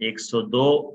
102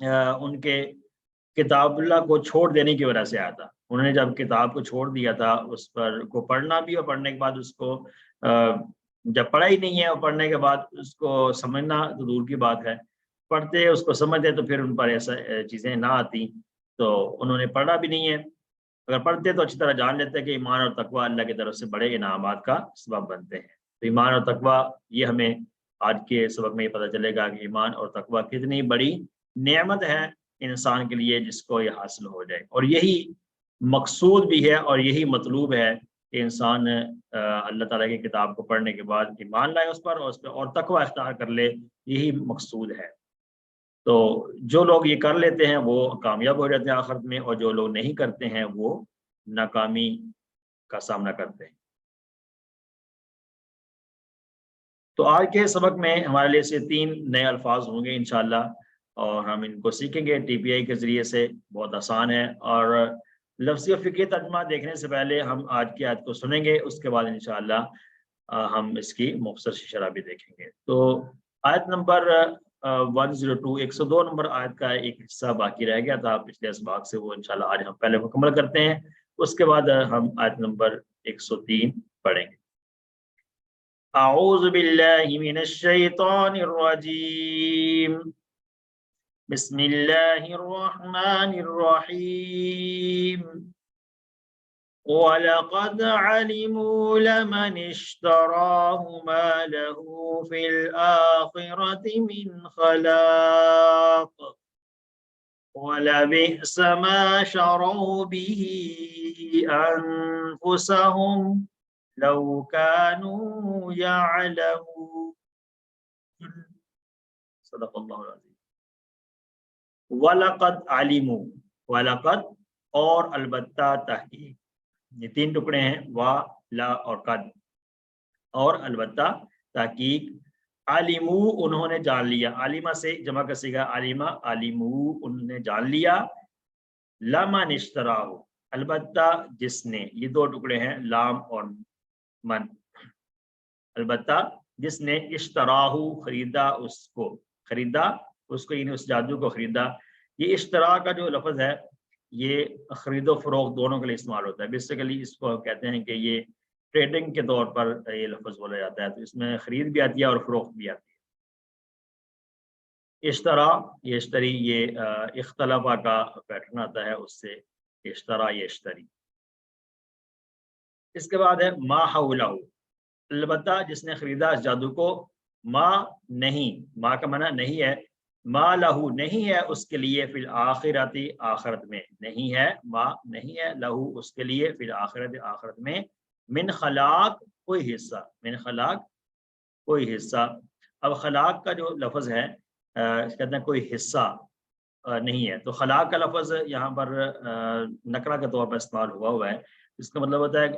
ان کے کتاب اللہ کو چھوڑ دینے کی وجہ سے آیا تھا۔ انہوں نے جب کتاب کو چھوڑ دیا تھا، اس پر کو پڑھنا بھی اور پڑھنے کے بعد اس کو جب پڑھا ہی نہیں ہے اور پڑھنے کے بعد اس کو سمجھنا تو دور کی بات ہے، پڑھتے اس کو سمجھتے تو پھر ان پر ایسا چیزیں نہ آتی، تو انہوں نے پڑھا بھی نہیں ہے۔ اگر پڑھتے تو اچھی طرح جان لیتے کہ ایمان اور تقوی اللہ کی طرف سے بڑے انعامات کا سبب بنتے ہیں۔ تو ایمان اور تقوی، یہ ہمیں آج کے سبق میں یہ پتہ چلے گا کہ ایمان اور تقوی کتنی بڑی نعمت ہے انسان کے لیے، جس کو یہ حاصل ہو جائے، اور یہی مقصود بھی ہے اور یہی مطلوب ہے کہ انسان اللہ تعالیٰ کی کتاب کو پڑھنے کے بعد ایمان لائے اس پر، اور اس پہ اور تقوی اختیار کر لے، یہی مقصود ہے۔ تو جو لوگ یہ کر لیتے ہیں وہ کامیاب ہو جاتے ہیں آخرت میں، اور جو لوگ نہیں کرتے ہیں وہ ناکامی کا سامنا کرتے ہیں۔ تو آج کے سبق میں ہمارے لیے سے 3 نئے الفاظ ہوں گے انشاءاللہ، اور ہم ان کو سیکھیں گے TPI کے ذریعے سے، بہت آسان ہے۔ اور لفظی و فقہی ترجمہ دیکھنے سے پہلے ہم آج کی آیت کو سنیں گے، اس کے بعد انشاءاللہ ہم اس کی مختصر شرح بھی دیکھیں گے۔ تو آیت نمبر 102 102 نمبر آیت کا ایک حصہ باقی رہ گیا تھا پچھلے اسباق سے، وہ انشاءاللہ آج ہم پہلے مکمل کرتے ہیں، اس کے بعد ہم آیت نمبر 103 پڑھیں گے۔ اعوذ باللہ من الشیطان الرجیم، بسم اللہ الرحمن الرحیم۔ وَلَقَدْ عَلِمُوا لَمَنِ اشْتَرَاهُ مَا لَهُ فِي الْآخِرَةِ مِنْ خَلَاقٍ وَلَبِئْسَ مَا شَرَوْا بِهِ أَنفُسَهُمْ لَوْ كَانُوا يَعْلَمُونَ۔ صدق اللہ العظیم۔ وَلَقَدْ عَلِمُوا، وَلَقَدْ اور البتہ تحقیق، یہ 3 ٹکڑے ہیں، وا، لا اور قد، اور البتہ تحقیق، علمو انہوں نے جان لیا، عالمہ سے جمع کا صیغہ عالمہ، علمو انہوں نے جان لیا، لمن اشتراہ البتہ جس نے، یہ 2 ٹکڑے ہیں لام اور من، البتہ جس نے اشتراہ خریدا اس کو، خریدا اس کو یعنی اس جادو کو خریدا۔ یہ اشترا کا جو لفظ ہے یہ خرید و فروخت دونوں کے لیے استعمال ہوتا ہے، بیسیکلی اس کو کہتے ہیں کہ یہ ٹریڈنگ کے طور پر یہ لفظ بولا جاتا ہے، تو اس میں خرید بھی آتی ہے اور فروخت بھی آتی ہے۔ اشترا، یہ اشتری، یہ اختلافہ کا پیٹرن آتا ہے اس سے، اشترا یہ اشتری۔ اس کے بعد ہے ما حولہ، البتہ جس نے خریدا اس جادو کو، ما نہیں، ما کا معنی نہیں ہے، ما لہو نہیں ہے اس کے لیے، فی الآخرۃ آخرت میں نہیں ہے، ما نہیں ہے، لہو اس کے لیے، فی الآخرۃ آخرت میں، من خلاق کوئی حصہ، من خلاق کوئی حصہ۔ اب خلاق کا جو لفظ ہے کہتے ہیں کوئی حصہ نہیں ہے، تو خلاق کا لفظ یہاں پر نکرہ کے طور پر استعمال ہوا ہے، اس کا مطلب ہوتا ہے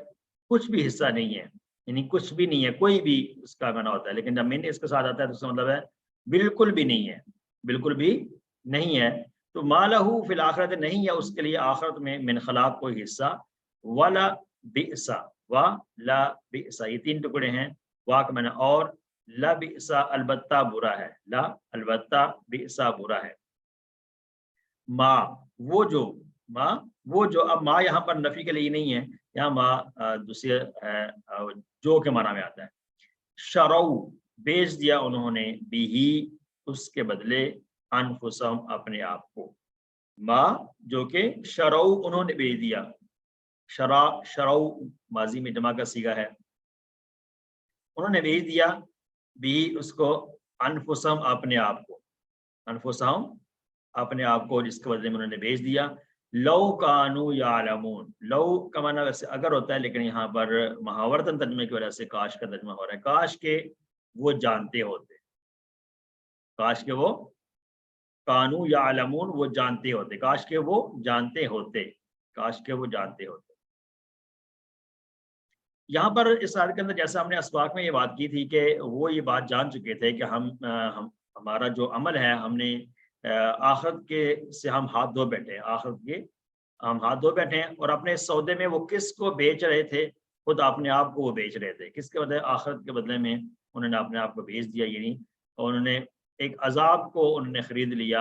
کچھ بھی حصہ نہیں ہے، یعنی کچھ بھی نہیں ہے، کوئی بھی اس کا معنی ہوتا ہے، لیکن جب من اس کے ساتھ آتا ہے تو اس کا مطلب ہے بالکل بھی نہیں ہے، بالکل بھی نہیں ہے۔ تو ما لہو فی الآخرۃ نہیں ہے اس کے لیے آخرت میں، من خلاق کوئی حصہ، ولا بئس، ولا بئس یہ 3 ٹکڑے ہیں، وا کا معنی اور، لا بئس البتہ برا ہے، لا البتہ بئس برا ہے، ما وہ جو، ما وہ جو، اب ما یہاں پر نفی کے لیے نہیں ہے، یہاں ما دوسرے جو کے معنی میں آتا ہے۔ شرو بیچ دیا انہوں نے، بھی اس کے بدلے، انفسہم اپنے آپ کو، ما جو کہ شرو انہوں نے بیچ دیا، شرا شرو ماضی میں جمع کا صیغہ ہے، انہوں نے بیچ دیا، بھی اس کو، انفسہم اپنے آپ کو، انفسہم اپنے آپ کو جس کے بدلے میں انہوں نے بیچ دیا، لو کانوا یعلمون، لو کا معنی ویسے اگر ہوتا ہے، لیکن یہاں پر محاورتاً ترجمے کی وجہ سے کاش کا ترجمہ ہو رہا ہے، کاش کے وہ جانتے ہوتے، کاش کے وہ کانوا یعلمون وہ جانتے ہوتے، کاش کے وہ جانتے ہوتے، کاش کے وہ جانتے ہوتے۔ یہاں پر اس آیت کے اندر جیسا ہم نے اسباق میں یہ بات کی تھی کہ وہ یہ بات جان چکے تھے کہ ہمارا جو عمل ہے، ہم نے آخرت کے سے ہم ہاتھ دھو بیٹھے ہیں، آخرت کے ہم ہاتھ دھو بیٹھے ہیں، اور اپنے سودے میں وہ کس کو بیچ رہے تھے؟ خود اپنے آپ کو وہ بیچ رہے تھے، کس کے بدلے؟ آخرت کے بدلے میں انہوں نے اپنے آپ کو بیچ دیا، یعنی انہوں نے ایک عذاب کو انہوں نے خرید لیا،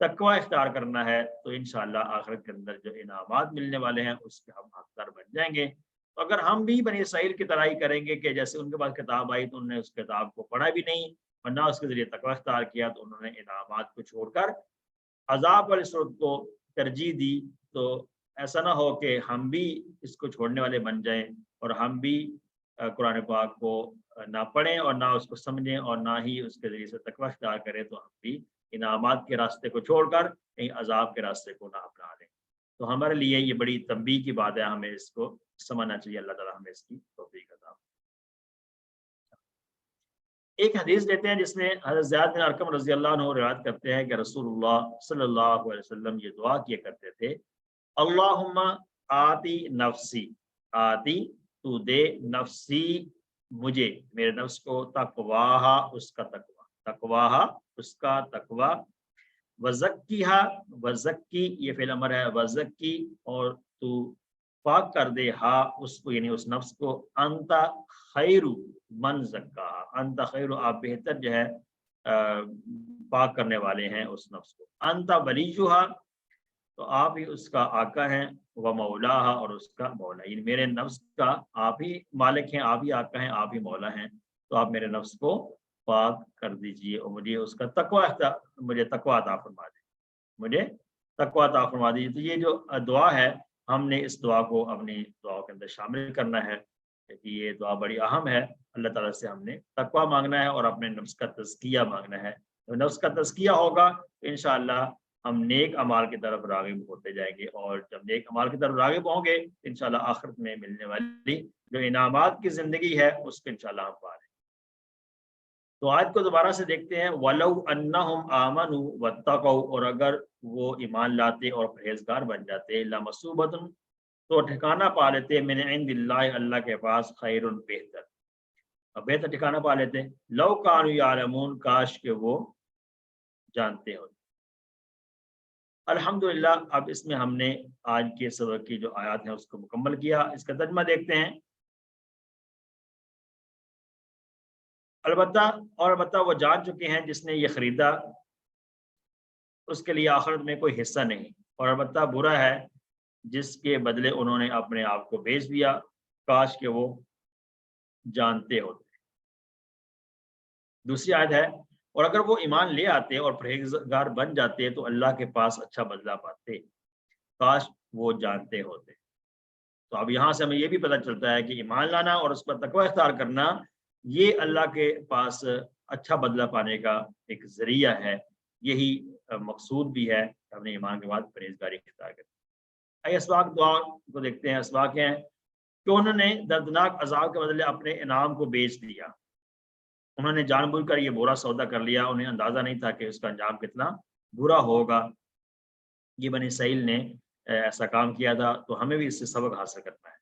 تقوی اختیار کرنا ہے تو انشاءاللہ آخرت کے اندر جو انعامات ملنے والے ہیں اس کے ہم حقدار بن جائیں گے۔ تو اگر ہم بھی بنی اسرائیل کی طرح ہی کریں گے کہ جیسے ان کے پاس کتاب آئی تو انہوں نے اس کتاب کو پڑھا بھی نہیں اور نہ اس کے ذریعے تقوی اختیار کیا، تو انہوں نے انعامات کو چھوڑ کر عذاب والی صورت کو ترجیح دی، تو ایسا نہ ہو کہ ہم بھی اس کو چھوڑنے والے بن جائیں اور ہم بھی قرآن پاک کو نہ پڑھیں اور نہ اس کو سمجھیں اور نہ ہی اس کے ذریعے سے تقوی اختیار کریں، تو ہم بھی انعامات کے راستے کو چھوڑ کر کہیں عذاب کے راستے کو نہ اپنا لیں۔ تو ہمارے لیے یہ بڑی تنبیہ کی بات ہے، ہمیں اس کو سمجھنا چاہیے۔ اللہ تعالیٰ ہمیں اس کی توفیق عطا۔ ایک حدیث دیتے ہیں جس میں حضرت زید بن ارقم رضی اللہ عنہ روایت کرتے ہیں کہ رسول اللہ صلی اللہ علیہ وسلم یہ دعا کیا کرتے تھے، اللہم آتی نفسی، آتی تو دے نفسی مجھے، میرے نفس کو، تقواہا اس کا تقوی، تقواہا اس کا تقوی، وزکیہا، وزکی یہ فعل امر ہے، وزکی اور تو پاک کر دے ہا اس کو، یعنی اس نفس کو، انت خیر من زکاہا، انت خیر آپ بہتر جو ہے پاک کرنے والے ہیں اس نفس کو، انت ولیہا تو آپ ہی اس کا آقا ہیں، وہ مولاہا اور اس کا مولا، یعنی میرے نفس کا آپ ہی مالک ہیں، آپ ہی آقا ہیں، آپ ہی مولا ہیں، تو آپ میرے نفس کو پاک کر دیجئے اور مجھے اس کا تقوی، مجھے تقوی عطا فرما دیں، مجھے تقوی عطا فرما دیجیے۔ تو یہ جو دعا ہے ہم نے اس دعا کو اپنی دعا کے اندر شامل کرنا ہے، کہ یہ دعا بڑی اہم ہے۔ اللہ تعالیٰ سے ہم نے تقوی مانگنا ہے اور اپنے نفس کا تزکیہ مانگنا ہے۔ تو نفس کا تزکیہ ہوگا تو انشاءاللہ ہم نیک اعمال کی طرف راغب ہوتے جائیں گے، اور جب نیک اعمال کی طرف راغب ہوں گے انشاءاللہ آخرت میں ملنے والی جو انعامات کی زندگی ہے اس کو انشاءاللہ ہم پا لیں۔ تو آیت کو دوبارہ سے دیکھتے ہیں، وَلَوْ أَنَّهُمْ آمَنُوا وَاتَّقَوْا، اور اگر وہ ایمان لاتے اور پرہیزگار بن جاتے، لَمَثُوبَةٌ تو ٹھکانہ پا لیتے، مِنْ عِنْدِ اللَّهِ اللہ کے پاس، خیر بہتر، بہتر ٹھکانہ پا لیتے، لَوْ كَانُوا يَعْلَمُونَ کاش کہ وہ جانتے ہوتے۔ الحمدللہ اب اس میں ہم نے آج کے سبق کی جو آیات ہیں اس کو مکمل کیا۔ اس کا ترجمہ دیکھتے ہیں۔ البتہ وہ جان چکے ہیں جس نے یہ خریدا اس کے لیے آخرت میں کوئی حصہ نہیں، اور البتہ برا ہے جس کے بدلے انہوں نے اپنے آپ کو بیچ دیا، کاش کہ وہ جانتے ہوتے۔ دوسری آیت ہے، اور اگر وہ ایمان لے آتے اور پرہیزگار بن جاتے تو اللہ کے پاس اچھا بدلہ پاتے، کاش وہ جانتے ہوتے۔ تو اب یہاں سے ہمیں یہ بھی پتہ چلتا ہے کہ ایمان لانا اور اس پر تقوی اختیار کرنا یہ اللہ کے پاس اچھا بدلہ پانے کا ایک ذریعہ ہے، یہی مقصود بھی ہے کہ ہم نے ایمان کے بعد پرہیزگاری اختیار کریں۔ آئیے اسباق دعا کو دیکھتے ہیں۔ اسباق کیا ہیں کہ انہوں نے دردناک عذاب کے بدلے اپنے انعام کو بیچ دیا، انہوں نے جان بوجھ کر یہ برا سودا کر لیا، انہیں اندازہ نہیں تھا کہ اس کا انجام کتنا برا ہوگا۔ یہ بنی اسرائیل نے ایسا کام کیا تھا، تو ہمیں بھی اس سے سبق حاصل کرنا ہے۔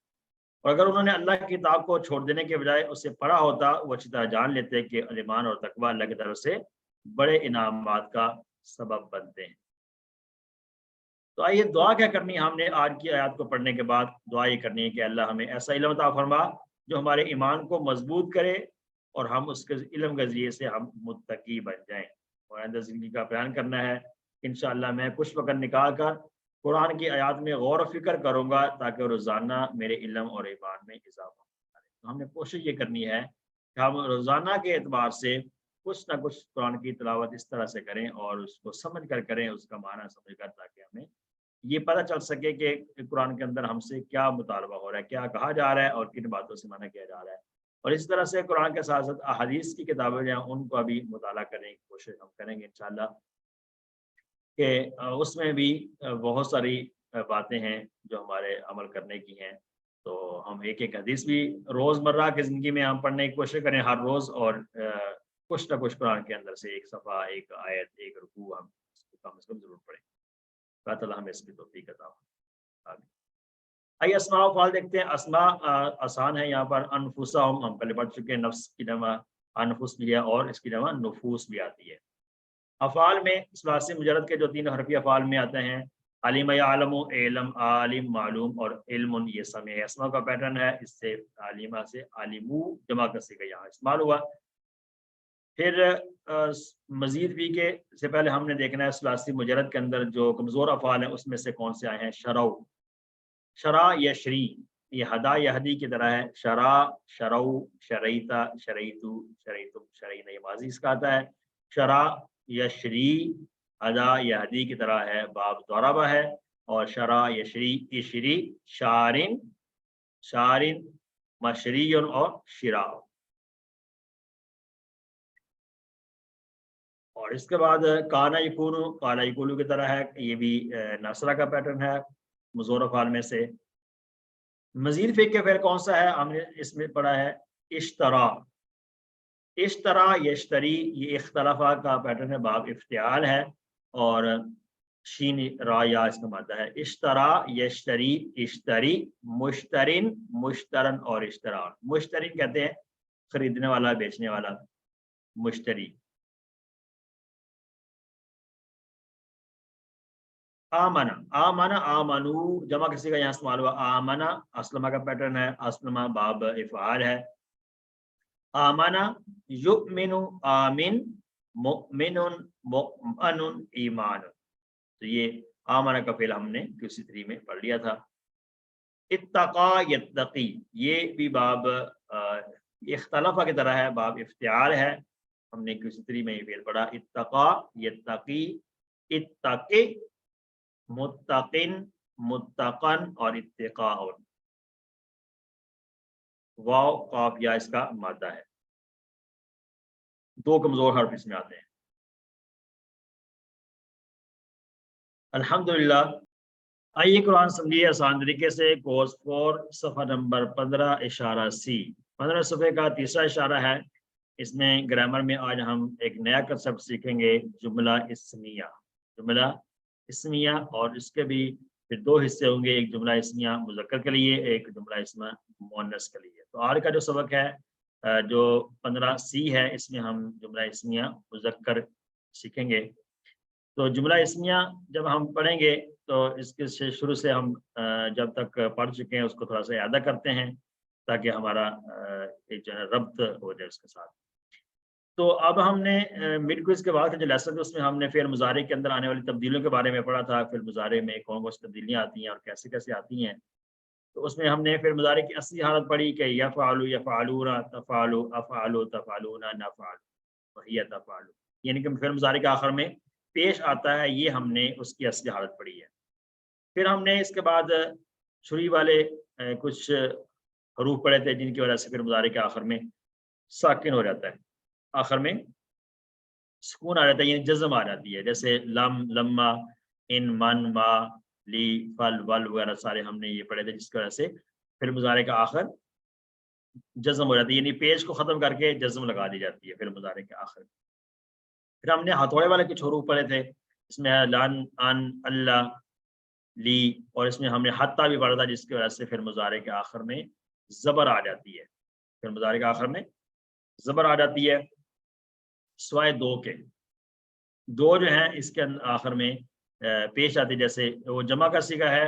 اور اگر انہوں نے اللہ کی کتاب کو چھوڑ دینے کے بجائے اسے پڑھا ہوتا، وہ اچھی طرح جان لیتے کہ ایمان اور تقوی اللہ کی طرف سے بڑے انعامات کا سبب بنتے ہیں۔ تو آئیے دعا کیا کرنی ہے ہم نے آج کی آیات کو پڑھنے کے بعد؟ دعا یہ کرنی ہے کہ اللہ ہمیں ایسا علم عطا فرما جو ہمارے ایمان کو مضبوط کرے اور ہم اس کے علم کے ذریعے سے ہم متقی بن جائیں۔ اور آئندہ زندگی کا بیان کرنا ہے انشاءاللہ میں کچھ وقت نکال کر قرآن کی آیات میں غور و فکر کروں گا تاکہ روزانہ میرے علم اور ایمان میں اضافہ ہو۔ تو ہم نے کوشش یہ کرنی ہے کہ ہم روزانہ کے اعتبار سے کچھ نہ کچھ قرآن کی تلاوت اس طرح سے کریں اور اس کو سمجھ کر کریں، اس کا معنی سمجھ کر، تاکہ ہمیں یہ پتہ چل سکے کہ قرآن کے اندر ہم سے کیا مطالبہ ہو رہا ہے، کیا کہا جا رہا ہے اور کن باتوں سے منع کیا جا رہا ہے۔ اور اس طرح سے قرآن کے ساتھ ساتھ احادیث کی کتابیں جو ہیں ان کو ابھی مطالعہ کرنے کی کوشش ہم کریں گے انشاءاللہ، کہ اس میں بھی بہت ساری باتیں ہیں جو ہمارے عمل کرنے کی ہیں۔ تو ہم ایک ایک حدیث بھی روزمرہ کی زندگی میں ہم پڑھنے کی کوشش کریں ہر روز، اور کچھ نہ کچھ قرآن کے اندر سے ایک صفحہ، ایک آیت، ایک رکوع ہم اس کو کم از کم ضرور پڑھیں۔ اللہ تعالیٰ ہمیں اس کی توفیق عطا فرمائے۔ آئیے اسماء و افعال دیکھتے ہیں۔ اسماء آسان ہے، یہاں پر انفسہم ہم پہلے پڑھ چکے ہیں، نفس کی جمع انفس بھی ہے اور اس کی جمع نفوس بھی آتی ہے۔ افعال میں ثلاثی مجرد کے جو 3 حرفی افعال میں آتے ہیں، علم یعلم، علم، عالم، معلوم اور علم، یہ سمع اسماء کا پیٹرن ہے۔ اس سے عالمہ سے عالمو جمع کا صیغہ یہاں استعمال ہوا۔ پھر مزید بھی کے سے پہلے ہم نے دیکھنا ہے ثلاثی مجرد کے اندر جو کمزور افعال ہیں اس میں سے کون سے آئے ہیں. شرو، شرع یشری، یہ ہدا یہدی کی طرح ہے. شرع، شرو، شریتا، شریتو، شریتم، شرینا، یہ ماضی اس کا آتا ہے. شرع یشری ہدا یہدی کی طرح ہے، باب ضربہ ہے. اور شرع یشری، یشری، شارن، شارن، مشریون اور شراء. اور اس کے بعد کانا یکونو، کانا یکونو کی طرح ہے، یہ بھی ناصرہ کا پیٹرن ہے مزور افعال میں سے. مزید فقہ پھر کون سا ہے ہم نے اس میں پڑھا ہے اشترا. اشترا یشتری، یہ اختلافا کا پیٹرن ہے، باب افتعال ہے اور شین را یا اس کا مادہ ہے. اشترا یشتری، اشتری، مشترن، مشترن اور اشتران. مشترن کہتے ہیں خریدنے والا، بیچنے والا، مشتری. آمنا، آمنا، آمنو، جمع کسی کا یہاں استعمال ہوا. آمنا اسلمہ کا پیٹرن ہے، اسلمہ باب افعال ہے. آمنا یؤمن، آمن، مؤمن، مؤمن، ایمان. تو یہ آمنا کا فعل ہم نے Q3 میں پڑھ لیا تھا. اتقا یتقی، یہ بھی باب اختلافہ کی طرح ہے، باب افتعال ہے. ہم نے Q3 میں یہ فعل پڑھا. اتقا یتقی، اتقی، متقن، متقن اور اتقاء. واو قاف یا اس کا مادہ ہے. دو کمزور حرف اس میں آتے ہیں. الحمدللہ. آئیے قرآن سمجھیے آسان طریقے سے. کورس 4 صفحہ نمبر 15 اشارہ سی. 15 صفحے کا تیسرا اشارہ ہے. اس میں گرامر میں آج ہم ایک نیا کنسپٹ سیکھیں گے، جملہ اسمیہ. جملہ اسمیہ، اور اس کے بھی پھر دو حصے ہوں گے، ایک جملہ اسمیہ مذکر کے لیے، ایک جملہ اسمیہ مؤنث کے لیے. تو آج کا جو سبق ہے جو 15C ہے، اس میں ہم جملہ اسمیہ مذکر سیکھیں گے. تو جملہ اسمیہ جب ہم پڑھیں گے تو اس کے شروع سے ہم جب تک پڑھ چکے ہیں اس کو تھوڑا سا اعادہ کرتے ہیں تاکہ ہمارا ایک جو ہے ربط ہو جائے اس کے ساتھ. تو اب ہم نے مڈ کوئز کے بعد کا جو لیسن اس میں ہم نے فعل مضارع کے اندر آنے والی تبدیلیوں کے بارے میں پڑھا تھا. فعل مضارع میں کون کون سی تبدیلیاں آتی ہیں اور کیسے کیسے آتی ہیں. تو اس میں ہم نے فعل مضارع کی اصلی حالت پڑھی کہ یفعلوا، یفعلون، تفعلوا، افعلوا، تفعلون، نفعل، وہی تفعل. یعنی کہ فعل مضارع کے آخر میں پیش آتا ہے، یہ ہم نے اس کی اصلی حالت پڑھی ہے. پھر ہم نے اس کے بعد چھری والے کچھ حروف پڑھے تھے جن کی وجہ سے فعل مضارع کے آخر میں ساکن ہو جاتا ہے، آخر میں سکون آ جاتا ہے، یعنی جزم آ جاتی ہے. جیسے لم، لما، ان، من، ما، لی، فل، ول وغیرہ سارے ہم نے یہ پڑھے تھے، جس کی وجہ سے فعل مضارع کا آخر جزم ہو جاتی ہے، یعنی پیش کو ختم کر کے جزم لگا دی جاتی ہے فعل مضارع کے آخر. پھر ہم نے ہتھوڑے والے کچھ حروف پڑھے تھے، اس میں ہے لن، ان، اللہ، لی، اور اس میں ہم نے حتی بھی پڑھا تھا جس کی وجہ سے فعل مضارع کے آخر میں زبر آ جاتی ہے. فعل مضارع کے آخر میں زبر آ جاتی ہے سوائے دو کے. دو جو ہیں اس کے آخر میں پیش آتی، جیسے وہ جمع کا صیغہ ہے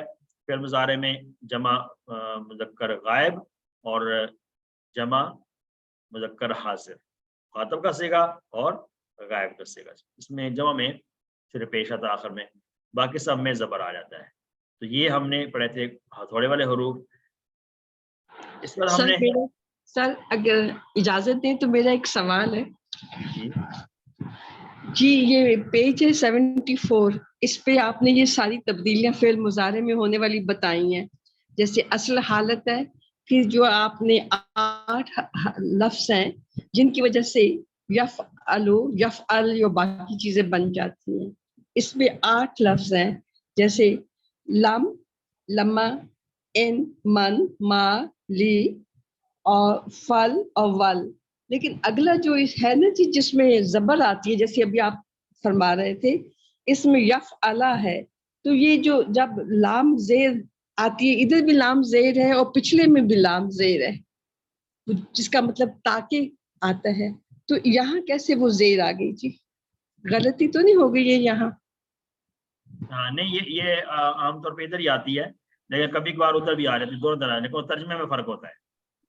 فعل مضارع میں، جمع مذکر غائب اور جمع مذکر حاضر، خاطب کا صیغہ اور غائب کا صیغہ. اس میں جمع میں صرف پیش آتا آخر میں، باقی سب میں زبر آ جاتا ہے. تو یہ ہم نے پڑھے تھے ہتھوڑے والے حروف. اس پر ہم نے سر اگر اجازت دیں تو میرا ایک سوال ہے. جی یہ پیج ہے 74، اس پہ آپ نے یہ ساری تبدیلیاں فعل مضارع میں ہونے والی بتائی ہیں. جیسے اصل حالت ہے، پھر جو آپ نے 8 لفظ ہیں جن کی وجہ سے یفعلو، یفعل یا باقی چیزیں بن جاتی ہیں. اس میں 8 لفظ ہیں، جیسے لم، لما، ان، من، ما، لی اور فل اور ول. لیکن اگلا جو ہے نا جی جس میں زبر آتی ہے، جیسے ابھی آپ فرما رہے تھے اس میں یفعلا ہے، تو یہ جو جب لام زیر آتی ہے، ادھر بھی لام زیر ہے اور پچھلے میں بھی لام زیر ہے، جس کا مطلب تاکہ آتا ہے. تو یہاں کیسے وہ زیر آ گئی جی؟ غلطی تو نہیں ہو گئی ہے یہاں؟ نہیں، یہ عام طور پہ ادھر ہی آتی ہے، لیکن کبھی کبھار ادھر بھی آ جاتی ہے. دونوں طرح، لیکن ترجمے میں فرق ہوتا ہے.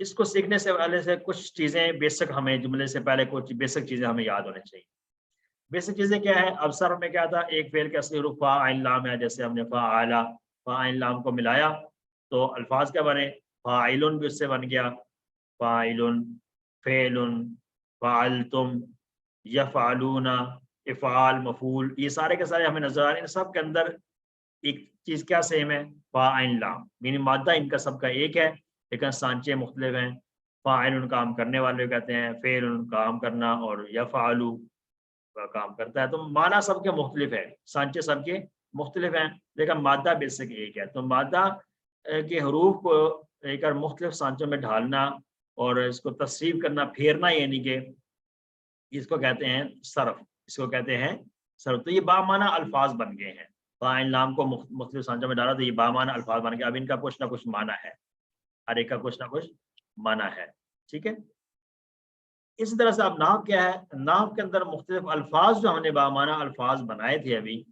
اس کو سیکھنے سے پہلے سے کچھ چیزیں بیسک ہمیں جملے سے پہلے کچھ بیسک چیزیں ہمیں یاد ہونی چاہیے. بیسک چیزیں کیا ہے؟ اب سر میں کیا تھا؟ ایک فعل کا اصلی حروف فا عین لام ہے. جیسے ہم نے فاعل فا عین لام کو ملایا تو الفاظ کیا بنے؟ فاعل بھی اس سے بن گیا، فاعل، فعل، فعلتم، یفعلون، افعال، مفعول، یہ سارے کے سارے ہمیں نظر آ رہے ہیں. ان سب کے اندر ایک چیز کیا سیم ہے؟ فا عین لام. یعنی مادہ ان کا سب کا ایک ہے لیکن سانچے مختلف ہیں. فاعل کام کرنے والے کہتے ہیں، فعل کام کرنا، اور یفعلوا کا کام کرتا ہے. تو معنی سب کے مختلف ہے، سانچے سب کے مختلف ہیں لیکن مادہ بیسک ایک ہے. تو مادہ کے حروف کو ایک اور مختلف سانچوں میں ڈھالنا اور اس کو تصریف کرنا، پھیرنا، یعنی کہ اس کو کہتے ہیں صرف، اس کو کہتے ہیں صرف. تو یہ بامعنی الفاظ بن گئے ہیں. فاعل لام کو مختلف سانچوں میں ڈالا تو یہ بامعنی الفاظ بن گئے. اب ان کا کچھ نہ کچھ معنی ہے، ہر ایک کا کچھ نہ کچھ معنی ہے. ٹھیک ہے. اسی طرح سے اب نحو کیا ہے؟ نحو کے اندر مختلف الفاظ جو ہم نے بامعنی الفاظ بنائے تھے ابھی،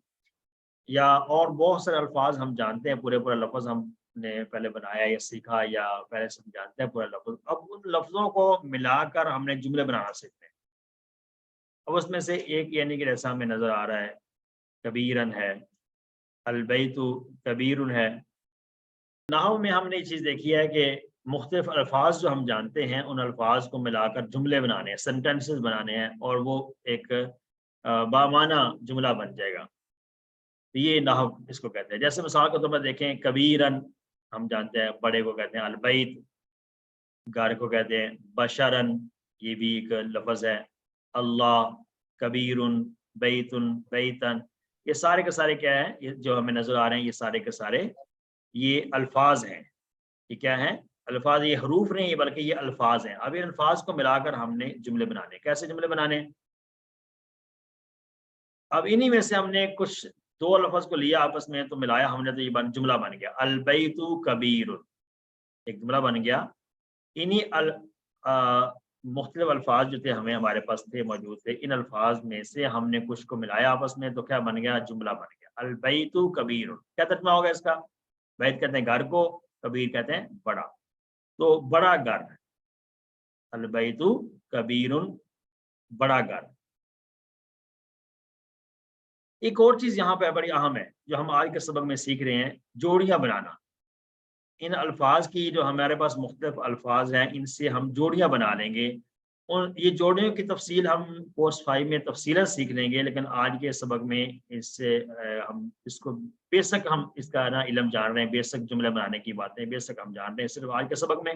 یا اور بہت سارے الفاظ ہم جانتے ہیں، پورے پورے لفظ ہم نے پہلے بنایا یا سیکھا یا پہلے سے ہم جانتے ہیں پورے لفظ. اب ان لفظوں کو ملا کر ہم نے جملے بنانا سیکھتے ہیں. اب اس میں سے ایک یعنی کہ جیسا ہمیں نظر آ رہا ہے کبیرن ہے، البیت کبیر ہے. نحو میں ہم نے یہ چیز دیکھی ہے کہ مختلف الفاظ جو ہم جانتے ہیں ان الفاظ کو ملا کر جملے بنانے ہیں، سینٹینسز بنانے ہیں، اور وہ ایک بامعنی جملہ بن جائے گا. یہ نحو اس کو کہتے ہیں. جیسے مثال کے طور پر دیکھیں، کبیرن ہم جانتے ہیں بڑے کو کہتے ہیں البیت، گھر کو کہتے ہیں بشرن، یہ بھی ایک لفظ ہے. اللہ، کبیرن، بیتن، بیتن، یہ سارے کے سارے کیا ہیں؟ یہ جو ہمیں نظر آ رہے ہیں یہ سارے کے سارے یہ الفاظ ہیں. یہ کیا ہیں؟ الفاظ. یہ حروف نہیں بلکہ یہ الفاظ ہیں. اب ان الفاظ کو ملا کر ہم نے جملے بنانے. کیسے جملے بنانے؟ اب انہی میں سے ہم نے کچھ دو لفظ کو لیا آپس میں تو ملایا ہم نے تو یہ جملہ بن گیا البیت کبیر، ایک جملہ بن گیا. انہی مختلف الفاظ جو تھے ہمارے پاس تھے، موجود تھے، ان الفاظ میں سے ہم نے کچھ کو ملایا آپس میں تو کیا بن گیا؟ جملہ بن گیا البیت کبیر. کیا ترجمہ ہوگا اس کا؟ بیت کہتے ہیں گھر کو، کبیر کہتے ہیں بڑا. تو بڑا گھر، البیت کبیر، بڑا گھر. ایک اور چیز یہاں پہ بڑی اہم ہے جو ہم آج کے سبق میں سیکھ رہے ہیں، جوڑیاں بنانا. ان الفاظ کی جو ہمارے پاس مختلف الفاظ ہیں ان سے ہم جوڑیاں بنا لیں گے. اور یہ جوڑیوں کی تفصیل ہم کورس 5 میں تفصیل سیکھ لیں گے، لیکن آج کے سبق میں اس سے ہم اس کو بیسک ہم اس کا نا علم جان رہے ہیں، بیسک جملے بنانے کی باتیں بیسک ہم جان رہے ہیں صرف آج کے سبق میں.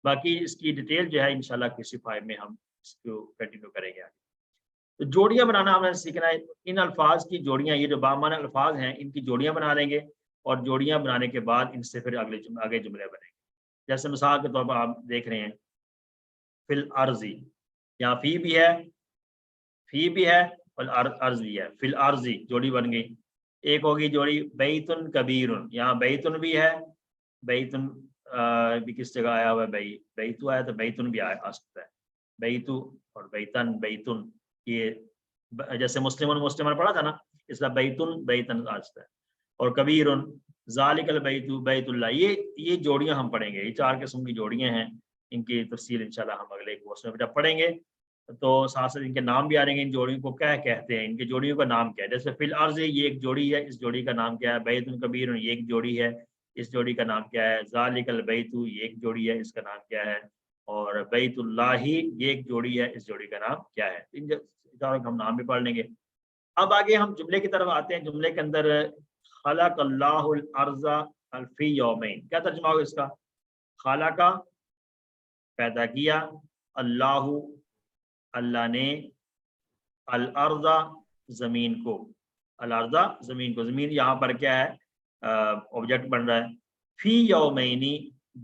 باقی اس کی ڈیٹیل جو ہے انشاءاللہ کسی 5 میں ہم اس کو کنٹینیو کریں گے. تو جوڑیاں بنانا ہمیں سیکھنا ہے. ان الفاظ کی جوڑیاں، یہ جو بامعنی الفاظ ہیں ان کی جوڑیاں بنا لیں گے، اور جوڑیاں بنانے کے بعد ان سے پھر آگے جملے بنیں گے. جیسے مثال کے طور پر آپ دیکھ رہے ہیں فی الارضی، یہاں فی بھی ہے اور ارض بھی ہے. فی الارضی جوڑی بن گئی. ایک ہوگی جوڑی بیتن کبیر، یہاں بیتن بھی ہے، بیتن بھی کس جگہ آیا ہوا ہے؟ بیتو آیا تو بیتن بھی آ سکتا ہے. بیتو اور بیتن، بیتن یہ جیسے مسلمن پڑھا تھا نا، اس کا بیتن بیتن آ سکتا ہے. اور کبیر ذالک البیت بیت اللہ، یہ جوڑیاں ہم پڑھیں گے. یہ 4 قسم کی جوڑیاں ہیں، ان کی تفصیل انشاءاللہ ہم اگلے کورس میں جب پڑھیں گے تو ساتھ ساتھ ان کے نام بھی آ رہیں گے. ان جوڑیوں کو کیا کہتے ہیں، ان کی جوڑیوں کا نام کیا ہے؟ جیسے فی الارض یہ ایک جوڑی ہے، اس جوڑی کا نام کیا ہے؟ بیت کبیر، یہ ایک جوڑی ہے، اس جوڑی کا نام کیا ہے؟ ذالک البیت، یہ ایک جوڑی ہے، اس کا نام کیا ہے؟ اور بیت اللہ یہ ایک جوڑی ہے، اس جوڑی کا نام کیا ہے؟ ان چاروں کا ہم نام بھی پڑھ لیں گے. اب آگے ہم جملے کی طرف آتے ہیں. جملے کے اندر خلق اللہ الارض فی یومین، کیا ترجمہ ہوگا اس کا؟ خالق پیدا کیا، اللہ اللہ نے، الارض زمین کو، الارض زمین کو. زمین یہاں پر کیا ہے؟ آبجیکٹ بن رہا ہے. فی یومینی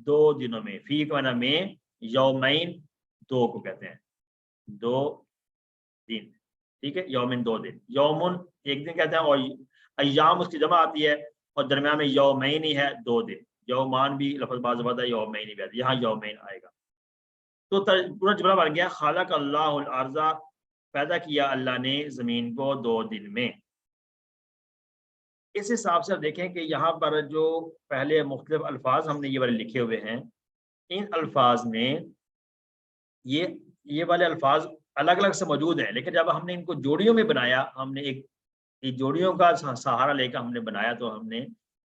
2 دنوں میں. فی کا معنی میں، یومین 2 کو کہتے ہیں 2 دن. ٹھیک ہے، یومن 2 دن. یومن ایک دن کہتے ہیں، اور ایام اس کی جمع آتی ہے اور درمیان میں یومین ہی ہے 2 دن. یومان بھی لفظ بعض بات ہے، یومین ہی بھی آتا ہے، یہاں یومین آئے گا. تو پورا جملہ بن گیا خالق اللہ الارض، پیدا کیا اللہ نے زمین کو 2 دن میں. اس حساب سے آپ دیکھیں کہ یہاں پر جو پہلے مختلف الفاظ ہم نے یہ والے لکھے ہوئے ہیں ان الفاظ میں یہ والے الفاظ الگ الگ سے موجود ہیں، لیکن جب ہم نے ان کو جوڑیوں میں بنایا، ہم نے ایک جوڑیوں کا سہارا لے کر ہم نے بنایا، تو ہم نے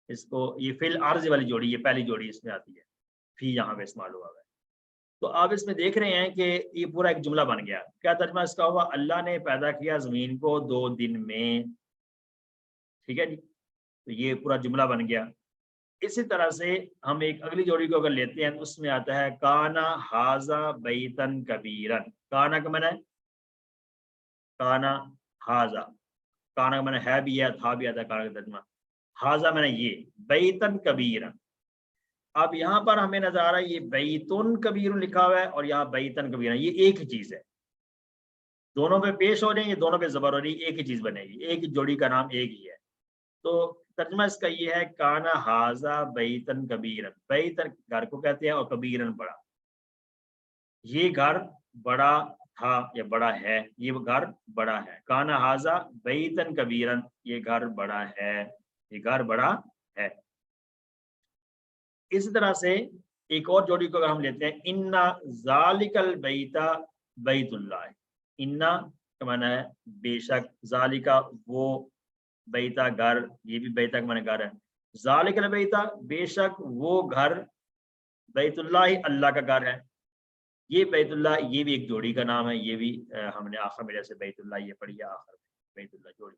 اس کو یہ فعل عارضی والی جوڑی، یہ پہلی جوڑی اس میں آتی ہے، فی یہاں پہ استعمال ہوا ہے۔ تو آپ اس میں دیکھ رہے ہیں کہ یہ پورا ایک جملہ بن گیا۔ کیا ترجمہ اس کا ہوا؟ اللہ نے پیدا کیا زمین کو 2 دن میں، ٹھیک ہے جی، تو یہ پورا جملہ بن گیا۔ اسی طرح سے ہم ایک اگلی جوڑی کو اگر لیتے ہیں تو اس میں آتا ہے کانا ہاذا بیتن کبیرن۔ کانا کا معنی ہے کانا ہاذا، کانا کا معنی ہے بھی ہے، تھا بھی آتا ہے کانا کا ترجمہ، ہاذا معنی یہ، بیتن کبیرن۔ اب یہاں پر ہمیں نظر آ رہا ہے یہ بیتن کبیر لکھا ہوا ہے اور یہاں بیتن کبیرن، یہ ایک ہی چیز ہے، دونوں پہ پیش ہو جائیں، یہ دونوں پہ زبر ہو رہی ہے، ایک ہی چیز بنے گی، ایک ہی جوڑی کا نام ایک ہی ہے۔ تو ترجمہ اس کا یہ ہے کانا ہاذا بیتن کبیرن، بیتن گھر کو کہتے ہیں اور کبیرن بڑا، یہ گھر بڑا تھا یا بڑا ہے، یہ گھر بڑا ہے۔ کانا ہاذا بیتن کبیرن، یہ گھر بڑا ہے، یہ گھر بڑا ہے۔ اسی طرح سے ایک اور جوڑی کو اگر ہم لیتے ہیں، انا ذالک البیت بیت اللہ، انا کا معنی ہے بے شک، ذالکا وہ، بیتا گھر، یہ بھی بیتا کا معنی گھر ہے، ذالک البیتا بے شک وہ گھر، بیت اللہ اللہ کا گھر ہے۔ یہ بیت اللہ یہ بھی ایک جوڑی کا نام ہے، یہ بھی ہم نے آخر میں جیسے بیت اللہ یہ پڑھی ہے آخر میں بیت اللہ جوڑی۔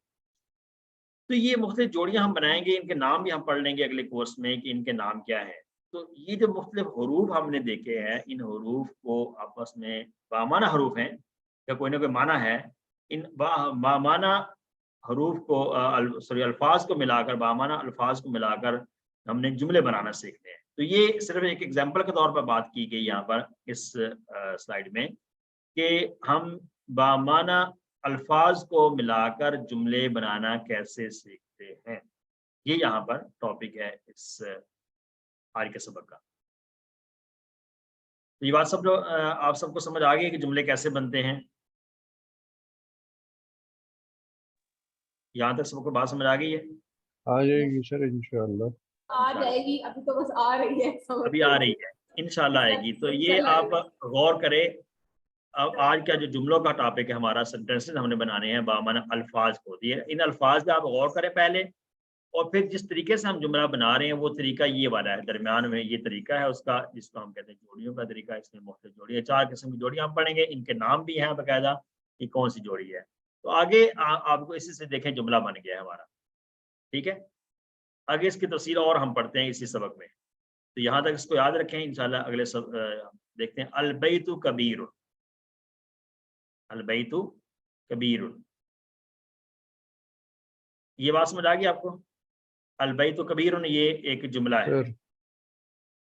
تو یہ مختلف جوڑیاں ہم بنائیں گے، ان کے نام بھی ہم پڑھ لیں گے اگلے کورس میں کہ ان کے نام کیا ہیں۔ تو یہ جو مختلف حروف ہم نے دیکھے ہیں، ان حروف کو آپس میں بامعنی حروف ہیں یا کوئی نہ کوئی معنی ہے، ان بامعنی حروف کو الفاظ کو ملا کر، بامعنی الفاظ کو ملا کر ہم نے جملے بنانا سیکھتے ہیں۔ تو یہ صرف ایک ایگزامپل کے طور پر بات کی گئی یہاں پر اس سلائیڈ میں کہ ہم بامعنی الفاظ کو ملا کر جملے بنانا کیسے سیکھتے ہیں، یہ یہاں پر ٹاپک ہے اس آج کے سبق کا۔ یہ بات سب لوگ آپ سب کو سمجھ آ گئی کہ جملے کیسے بنتے ہیں؟ یہاں تک سب کو بات سمجھ آ گئی ہے؟ آ جائے گی سر انشاءاللہ، آ جائے گی، ابھی تو بس آ رہی ہے، ابھی آ رہی ہے، انشاءاللہ آئے گی۔ تو یہ آپ غور کریں، اب آج کا جو جملوں کا ٹاپک ہے ہمارا، سینٹینسز ہم نے بنانے ہیں بامعنی الفاظ کو دیے، ان الفاظ کا آپ غور کریں پہلے، اور پھر جس طریقے سے ہم جملہ بنا رہے ہیں وہ طریقہ یہ والا ہے، درمیان میں یہ طریقہ ہے اس کا جس کو ہم کہتے ہیں جوڑیوں کا طریقہ۔ اس میں مختلف جوڑیاں، 4 قسم کی جوڑیاں ہم پڑھیں گے، ان کے نام بھی ہیں باقاعدہ کہ کون سی جوڑی ہے۔ تو آگے آپ کو اسی سے دیکھیں جملہ بن گیا ہے ہمارا، ٹھیک ہے۔ آگے اس کی تفصیل اور ہم پڑھتے ہیں اسی سبق میں، تو یہاں تک اس کو یاد رکھیں، انشاءاللہ اگلے دیکھتے ہیں۔ البیت کبیر، البیت کبیر، یہ بات سمجھ آ گئی آپ کو؟ البیت کبیر یہ ایک جملہ ہے، سر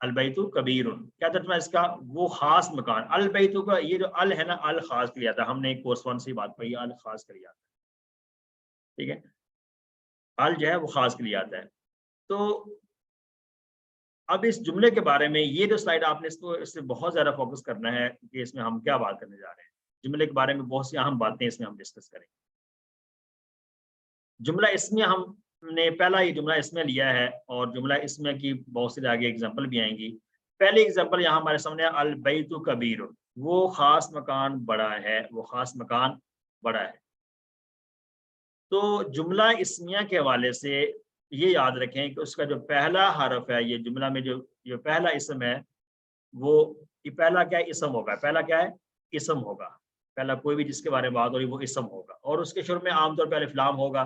البیت کبیر کیا ترجمہ اس کا؟ وہ خاص مکان۔ البیت کا یہ جو ال ہے نا، ال خاص کر جاتا ہے، ہم نے کورس 1 سے بات پڑھی، ال خاص کر جاتا ہے، ٹھیک ہے، ال جو ہے وہ خاص کر جاتا ہے۔ تو اب اس جملے کے بارے میں یہ جو سلائیڈ آپ نے اس سے بہت زیادہ فوکس کرنا ہے کہ اس میں ہم کیا بات کرنے جا رہے ہیں، جملے کے بارے میں بہت سی اہم باتیں اس میں ہم ڈسکس کریں گے۔ جملہ اسمیہ ہم نے پہلا یہ جملہ اسمیہ لیا ہے، اور جملہ اسمیہ کی بہت سے آگے اگزامپل بھی آئیں گی۔ پہلی اگزامپل یہاں ہمارے سامنے البیت کبیر، وہ خاص مکان بڑا ہے، وہ خاص مکان بڑا ہے۔ تو جملہ اسمیہ کے حوالے سے یہ یاد رکھیں کہ اس کا جو پہلا حرف ہے، یہ جملہ میں جو پہلا اسم ہے، وہ یہ پہلا کیا ہے؟ اسم ہوگا۔ پہلا کیا ہے؟ اسم ہوگا۔ پہلا کوئی بھی جس کے بارے میں بات ہو رہی وہ اسم ہوگا، اور اس کے شروع میں عام طور پہ الف لام ہوگا،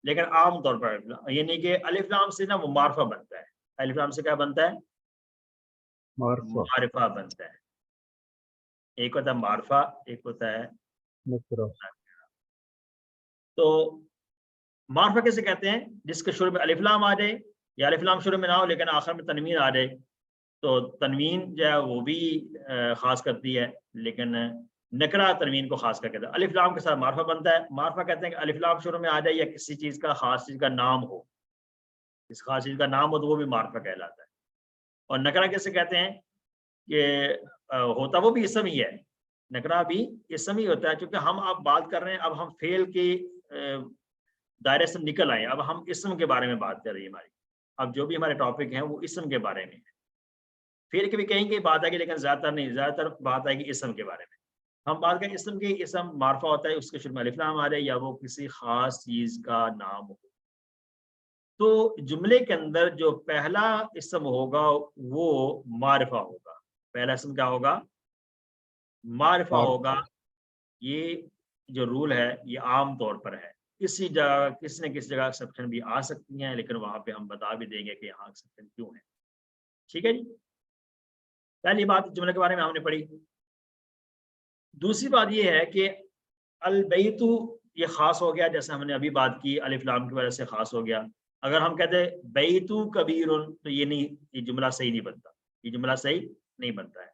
لیکن عام طور پر یعنی کہ الف لام سے نا وہ معرفہ بنتا ہے۔ الف لام سے کیا بنتا ہے؟ معرفہ بنتا ہے۔ ایک ہوتا ہے معرفہ، ایک ہوتا ہے نکرہ۔ تو معرفہ کیسے کہتے ہیں؟ جس کے شروع میں الف لام آ جائے، یا الف لام شروع میں نہ ہو لیکن آخر میں تنوین آ جائے، تو تنوین جو ہے وہ بھی خاص کرتی ہے، لیکن نکرہ تنوین کو خاص کر کہتا ہے۔ الف لام کے ساتھ معرفہ بنتا ہے۔ معرفہ کہتے ہیں کہ الف لام شروع میں آ جائے یا کسی چیز کا خاص چیز کا نام ہو، اس خاص چیز کا نام ہو تو وہ بھی معرفہ کہلاتا ہے۔ اور نکرہ کیسے کہتے ہیں؟ کہ ہوتا وہ بھی اسم ہی ہے، نکرہ بھی اسم ہی ہوتا ہے، چونکہ ہم اب بات کر رہے ہیں، اب ہم فعل کے دائرے سے نکل آئے، اب ہم اسم کے بارے میں بات کر رہی ہیں ہماری، اب جو بھی ہمارے ٹاپک ہیں وہ اسم کے بارے میں ہے، پھر کبھی کہیں گے بات آئے گی، لیکن زیادہ تر نہیں، زیادہ تر بات آئے گی اسم کے بارے میں. ہم بات کریں اسم کی، اسم معرفہ ہوتا ہے، اس کے شروع میں الف لام آ جائے یا وہ کسی خاص چیز کا نام ہو. تو جملے کے اندر جو پہلا اسم ہوگا وہ معرفہ ہوگا. پہلا اسم کیا ہوگا؟ معرفہ ہوگا. یہ جو رول ہے یہ عام طور پر ہے، کسی جگہ کسی نہ کسی جگہ ایکسیپشن بھی آ سکتی ہیں، لیکن وہاں پہ ہم بتا بھی دیں گے کہ یہاں ایکسیپشن کیوں ہے. ٹھیک ہے جی، پہلی بات جملے کے بارے میں ہم نے پڑھی. دوسری بات یہ ہے کہ البیتو یہ خاص ہو گیا، جیسے ہم نے ابھی بات کی الف لام کی وجہ سے خاص ہو گیا. اگر ہم کہتے ہیں بیتو کبیرن تو یہ نہیں، یہ جملہ صحیح نہیں بنتا، یہ جملہ صحیح نہیں بنتا ہے.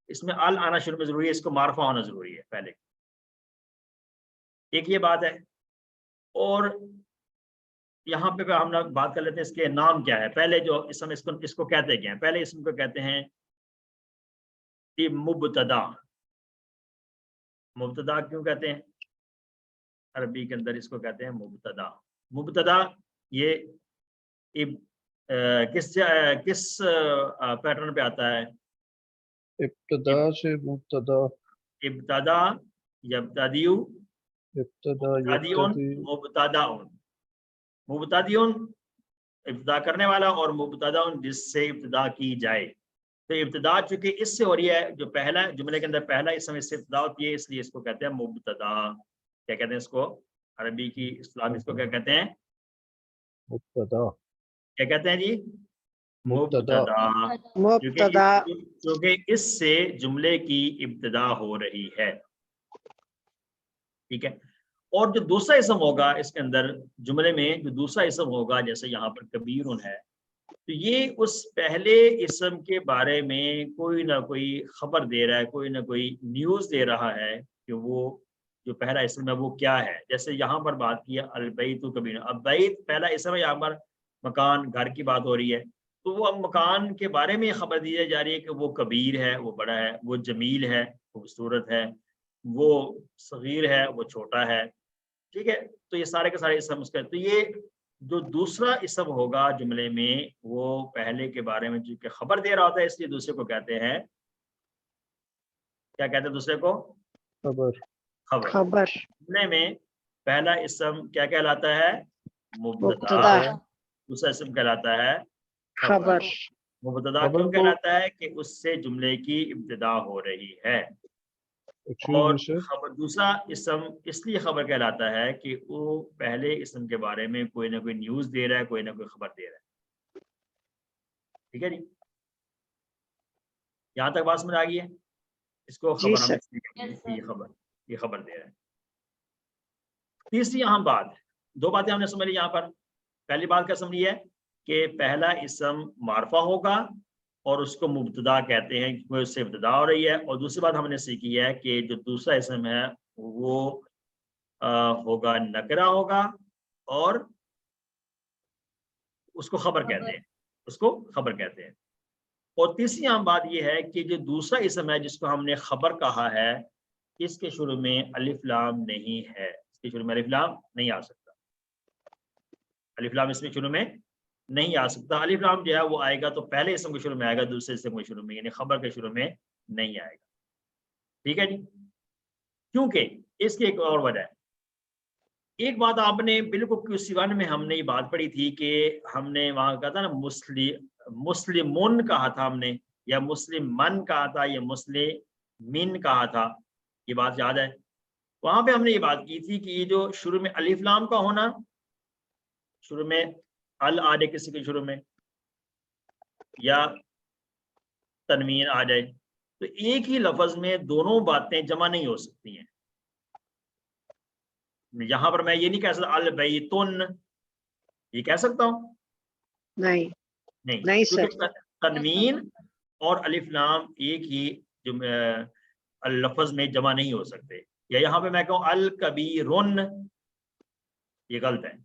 اس میں ال آنا شروع میں ضروری ہے، اس کو معرفہ ہونا ضروری ہے پہلے. ایک یہ بات ہے. اور یہاں پہ ہم لوگ بات کر لیتے ہیں اس کے نام کیا ہے. پہلے جو اسم اس کو کہتے کیا ہیں؟ پہلے اسم کو کہتے ہیں مبتدا. مبتدا کیوں کہتے ہیں؟ عربی کے اندر اس کو کہتے ہیں مبتدا. مبتدا یہ کس پیٹرن پہ آتا ہے؟ ابتدا سے مبتدا. ابتدا یبتدیو، ابتدا مبتدیون، یبتدی. مبتداون. مبتدیون ابتدا کرنے والا، اور مبتداون جس سے ابتدا کی جائے. تو ابتدا چونکہ اس سے ہو رہی ہے، جو پہلا جملے کے اندر پہلا اسم اس سے ابتدا ہوتی ہے، اس لیے اس کو کہتے ہیں مبتدا. کیا کہتے ہیں اس کو؟ عربی کی اصطلاح میں اس کو کیا کہتے ہیں؟ مبتدا. کیا کہتے ہیں جی؟ مبتدا. مبتدا. کیونکہ اس سے جملے کی ابتدا ہو رہی ہے. ٹھیک ہے. اور جو دوسرا اسم ہوگا اس کے اندر جملے میں، جو دوسرا اسم ہوگا جیسے یہاں پر کبیرن ہے، تو یہ اس پہلے اسم کے بارے میں کوئی نہ کوئی خبر دے رہا ہے، کوئی نہ کوئی نیوز دے رہا ہے کہ وہ جو پہلا اسم ہے وہ کیا ہے. جیسے یہاں پر بات کی ہے البیت کبیر. اب بیت پہلا اسم ہے، یہاں پر مکان گھر کی بات ہو رہی ہے، تو وہ اب مکان کے بارے میں خبر دی جا رہی ہے کہ وہ کبیر ہے، وہ بڑا ہے، وہ جمیل ہے، خوبصورت ہے، وہ صغیر ہے، وہ چھوٹا ہے. ٹھیک ہے. تو یہ سارے کے سارے اسم اس کا. تو یہ جو دوسرا اسم ہوگا جملے میں وہ پہلے کے بارے میں جو کہ خبر دے رہا ہوتا ہے، اس لیے دوسرے کو کہتے ہیں، کیا کہتے ہیں دوسرے کو؟ خبر. خبر. جملے میں پہلا اسم کیا کہلاتا ہے؟ مبتدا. مبتدا. دوسرا اسم کہلاتا ہے خبر. مبتدا. خبر کیوں کو کہلاتا ہے؟ کہ اس سے جملے کی ابتدا ہو رہی ہے. اور خبر دوسرا اسم اس لیے خبر کہلاتا ہے کہ وہ پہلے اسم کے بارے میں کوئی نہ کوئی نیوز دے رہا ہے، کوئی نہ کوئی خبر دے رہا ہے. ٹھیک ہے جی، یہاں تک بات سمجھ آ گئی ہے؟ اس کو جی خبر ہم اس لیے کہتے ہیں کہ یہ خبر دے رہا ہے. تیسری اہم بات، دو باتیں ہم نے سمجھ لی یہاں پر. پہلی بات کیا سمجھی ہے؟ کہ پہلا اسم معرفہ ہوگا اور اس کو مبتدا کہتے ہیں کیونکہ اس سے ابتدا ہو رہی ہے. اور دوسری بات ہم نے سیکھی ہے کہ جو دوسرا اسم ہے وہ ہوگا نکرہ ہوگا اور اس کو خبر کہتے ہیں، اس کو خبر کہتے ہیں. اور تیسری اہم بات یہ ہے کہ جو دوسرا اسم ہے جس کو ہم نے خبر کہا ہے، اس کے شروع میں الف لام نہیں ہے. اس کے شروع میں الف لام نہیں آ سکتا. الف لام اس میں شروع میں نہیں آ سکتا. الف لام جو ہے وہ آئے گا تو پہلے اسم کے شروع میں آئے گا، دوسرے اسم کے شروع میں، یعنی خبر کے شروع میں نہیں آئے گا. ٹھیک ہے جی. کیونکہ اس کی ایک اور وجہ ہے. ایک بات آپ نے بالکل Q1 میں ہم نے یہ بات پڑھی تھی کہ ہم نے وہاں کہا تھا نا مسلمون کہا تھا ہم نے، یا مسلم من کہا تھا، یا مسلمین کہا تھا. یہ بات یاد ہے؟ وہاں پہ ہم نے یہ بات کی تھی کہ یہ جو شروع میں الف لام کا ہونا، شروع میں ال آ جائے کسی کے شروع میں یا تنوین آ جائے، تو ایک ہی لفظ میں دونوں باتیں جمع نہیں ہو سکتی ہیں. یہاں پر میں یہ نہیں کہہ سکتا البیتن، یہ کہہ سکتا ہوں؟ نہیں سر. کیونکہ تنوین اور الف لام ایک ہی لفظ میں جمع نہیں ہو سکتے. یا یہاں پہ میں کہوں الکبیرن، یہ غلط ہے،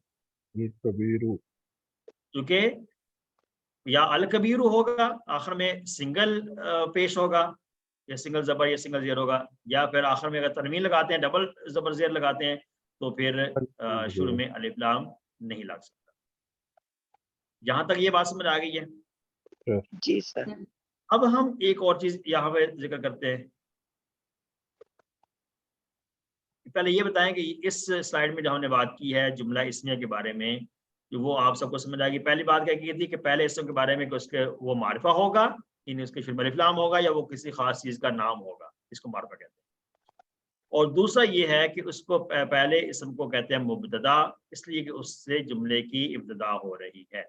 کیونکہ یا الکبیر ہوگا آخر میں سنگل پیش ہوگا، یا سنگل زبر یا سنگل زیر ہوگا، یا پھر آخر میں اگر تنوین لگاتے ہیں ڈبل زبر زیر لگاتے ہیں تو پھر شروع میں الف لام نہیں لگ سکتا. یہاں تک یہ بات سمجھ آ گئی ہے؟ جی سر. اب ہم ایک اور چیز یہاں پہ ذکر کرتے ہیں. پہلے یہ بتائیں کہ اس سلائیڈ میں جو ہم نے بات کی ہے جملہ اسمیہ کے بارے میں، جو وہ آپ سب کو سمجھ آئے گی. پہلی بات کیا کی تھی کہ پہلے اسم کے بارے میں کہ اس کے وہ معرفہ ہوگا، یعنی اس کے شروع میں الف لام ہوگا، یا وہ کسی خاص چیز کا نام ہوگا، اس کو معرفہ کہتے ہیں. اور دوسرا یہ ہے کہ اس کو پہلے اسم کو کہتے ہیں مبتدا، اس لیے کہ اس سے جملے کی ابتدا ہو رہی ہے.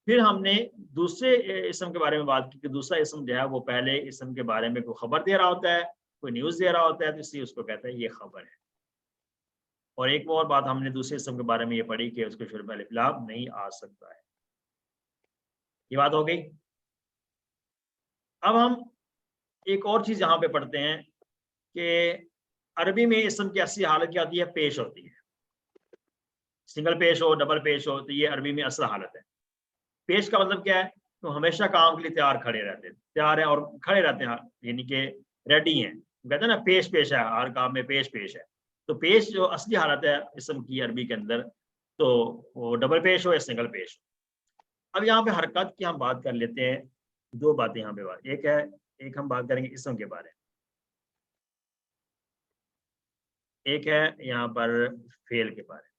پھر ہم نے دوسرے اسم کے بارے میں بات کی کہ دوسرا اسم جو ہے وہ پہلے اسم کے بارے میں کوئی خبر دے رہا ہوتا ہے، کوئی نیوز دے رہا ہوتا ہے، تو اس لیے اس کو کہتے ہیں یہ خبر ہے. اور ایک اور بات ہم نے دوسرے اسم کے بارے میں یہ پڑھی کہ اس کے شروع میں الف لام نہیں آ سکتا ہے. یہ بات ہو گئی. اب ہم ایک اور چیز یہاں پہ پڑھتے ہیں کہ عربی میں اسم کی اصلی حالت کیا ہوتی ہے؟ پیش ہوتی ہے. سنگل پیش ہو، ڈبل پیش ہو، تو یہ عربی میں اصل حالت ہے. پیش کا مطلب کیا ہے؟ تو ہمیشہ کام کے لیے تیار کھڑے رہتے ہیں، تیار ہیں اور کھڑے رہتے ہیں، یعنی کہ ریڈی ہیں. کہتے ہیں نا پیش پیش ہے، ہر کام میں پیش پیش ہے. تو پیش جو اصلی حالت ہے اسم کی عربی کے اندر، تو وہ ڈبل پیش ہو یا سنگل پیش ہو. اب یہاں پہ حرکت کی ہم بات کر لیتے ہیں. دو باتیں یہاں پہ ایک ہم بات کریں گے اسم کے بارے میں، ایک ہے یہاں پر فعل کے بارے میں.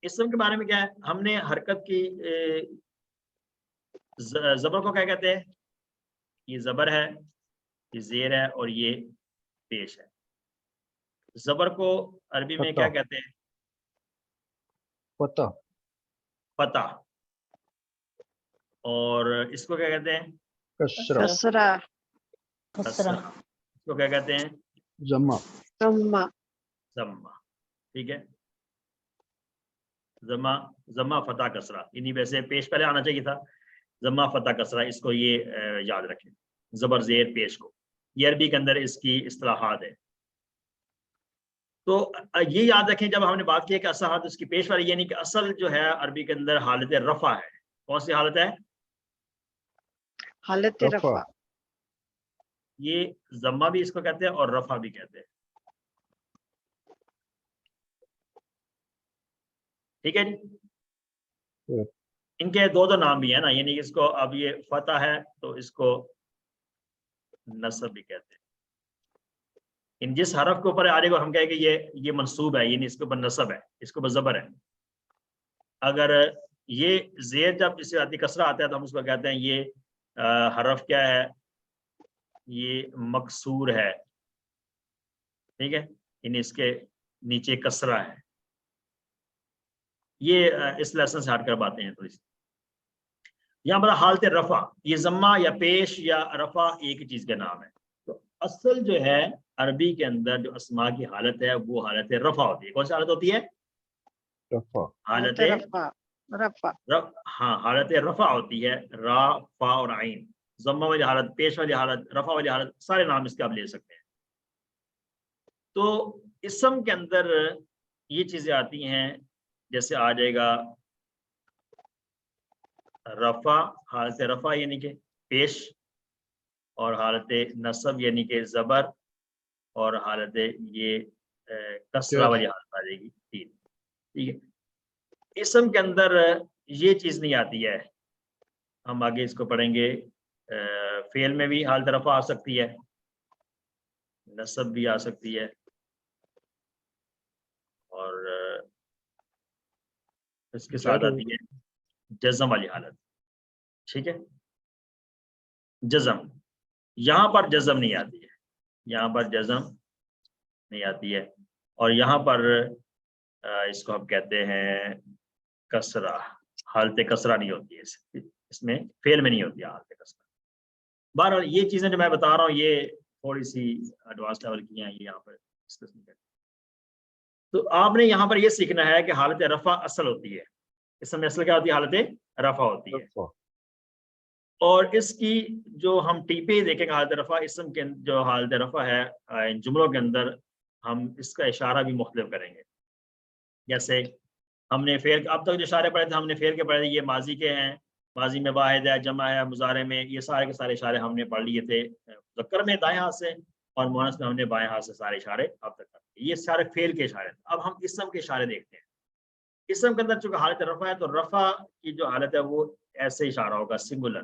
اسم کے بارے میں کیا ہے؟ ہم نے حرکت کی زبر کو کیا کہتے ہیں؟ یہ زبر ہے، یہ زیر ہے، اور یہ پیش ہے. زبر کو عربی میں کیا کہتے ہیں؟ فتح. فتح. اور اس کو کیا کہتے ہیں؟ کسرہ. کسرہ. کسرہ. اس کو کیا کہتے ہیں؟ ضمہ. ضمہ. ضمہ. ٹھیک ہے. ضمہ فتح کسرہ، یعنی ویسے پیش پہلے آنا چاہیے تھا. ضمہ فتح کسرہ، اس کو یہ یاد رکھیں، زبر زیر پیش کو. یہ عربی کے اندر اس کی اصطلاحات ہے. تو یہ یاد رکھیں جب ہم نے بات کی کہ اصل حالت اس کی پیش والی، یعنی کہ اصل جو ہے عربی کے اندر حالت رفع ہے. کون سی حالت ہے؟ حالت رفع. یہ ضمہ بھی اس کو کہتے ہیں اور رفع بھی کہتے ہیں. ٹھیک ہے جی. ان کے دو نام بھی ہیں نا، یعنی اس کو اب یہ فتح ہے تو اس کو نصب بھی کہتے ہیں. ان جس حرف کے اوپر آ رہے کو ہم کہیں گے یہ منصوب ہے، یعنی اس کے اوپر نصب ہے، اس کے اوپر زبر ہے. اگر یہ زیر جب اس سے آتی کسرہ آتا ہے تو ہم اس کو کہتے ہیں یہ حرف کیا ہے؟ یہ مکسور ہے. ٹھیک ہے، یعنی اس کے نیچے کسرہ ہے. یہ اس لیسن سے ہٹ کر باتیں ہیں تھوڑی سی. یہاں پر حالت رفع، یہ ضمہ یا پیش یا رفع ایک ہی چیز کا نام ہے. تو اصل جو ہے عربی کے اندر جو اسماء کی حالت ہے وہ حالت رفع ہوتی ہے. کون سی حالت ہوتی ہے؟ رفع. حالت رفع. ہاں، حالت رفع ہوتی ہے. را، فا اور عین. ضمہ والی حالت، پیش والی حالت، رفع والی حالت، سارے نام اس کے آپ لے سکتے ہیں. تو اسم کے اندر یہ چیزیں آتی ہیں، جیسے آ جائے گا رفع، حالت رفع یعنی کہ پیش، اور حالت نصب یعنی کہ زبر، اور حالت یہ کسرہ والی حالت آ جائے گی 3. ٹھیک ہے. اسم کے اندر یہ چیز نہیں آتی ہے. ہم آگے اس کو پڑھیں گے. فعل میں بھی حالت رفع آ سکتی ہے، نصب بھی آ سکتی ہے، اور اس کے ساتھ آتی ہے جزم والی حالت. ٹھیک ہے. جزم، یہاں پر جزم نہیں آتی ہے، یہاں پر جزم نہیں آتی ہے. اور یہاں پر اس کو ہم کہتے ہیں کسرہ. حالت کسرہ نہیں ہوتی ہے اس میں، فعل میں نہیں ہوتی ہے حالت کسرہ. بہرحال یہ چیزیں جو میں بتا رہا ہوں یہ تھوڑی سی ایڈوانس لیول کی ہیں، یہ یہاں پر ڈسکس نہیں کرتے. تو آپ نے یہاں پر یہ سیکھنا ہے کہ حالت رفع اصل ہوتی ہے. اس میں اصل کیا ہوتی ہے؟ حالت رفع ہوتی ہے. اور اس کی جو ہم ٹیپے دیکھیں گے حالت رفع، اسم کے جو حالت رفع ہے ان جملوں کے اندر ہم اس کا اشارہ بھی مختلف کریں گے. جیسے ہم نے فعل، اب تک جو اشارے پڑھے تھے ہم نے فعل کے پڑھے تھے، یہ ماضی کے ہیں، ماضی میں واحد ہے، جمع ہے، مضارع میں، یہ سارے کے سارے اشارے ہم نے پڑھ لیے تھے. مذکر میں دائیں ہاتھ سے اور مؤنث میں ہم نے بائیں ہاتھ سے سارے اشارے اب تک کر لیے. یہ سارے فعل کے اشارے تھے. اب ہم اسم کے اشارے دیکھتے ہیں. اسم کے اندر چونکہ حالت رفع ہے تو رفع کی جو حالت ہے وہ ایسے اشارہ ہوگا، سنگولر.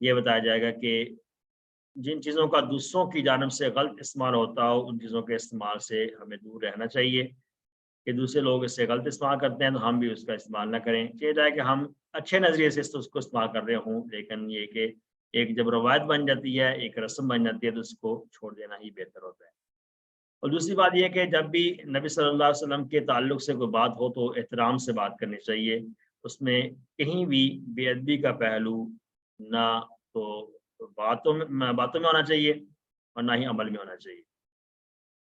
یہ بتایا جائے گا کہ جن چیزوں کا دوسروں کی جانب سے غلط استعمال ہوتا ہو ان چیزوں کے استعمال سے ہمیں دور رہنا چاہیے، کہ دوسرے لوگ اس سے غلط استعمال کرتے ہیں تو ہم بھی اس کا استعمال نہ کریں، چاہیے جائے کہ ہم اچھے نظریے سے اس کو استعمال کر رہے ہوں، لیکن یہ کہ ایک جب روایت بن جاتی ہے، ایک رسم بن جاتی ہے تو اس کو چھوڑ دینا ہی بہتر ہوتا ہے۔ اور دوسری بات یہ کہ جب بھی نبی صلی اللہ علیہ وسلم کے تعلق سے کوئی بات ہو تو احترام سے بات کرنی چاہیے، اس میں کہیں بھی بے ادبی کا پہلو نہ تو باتوں میں ہونا چاہیے اور نہ ہی عمل میں ہونا چاہیے۔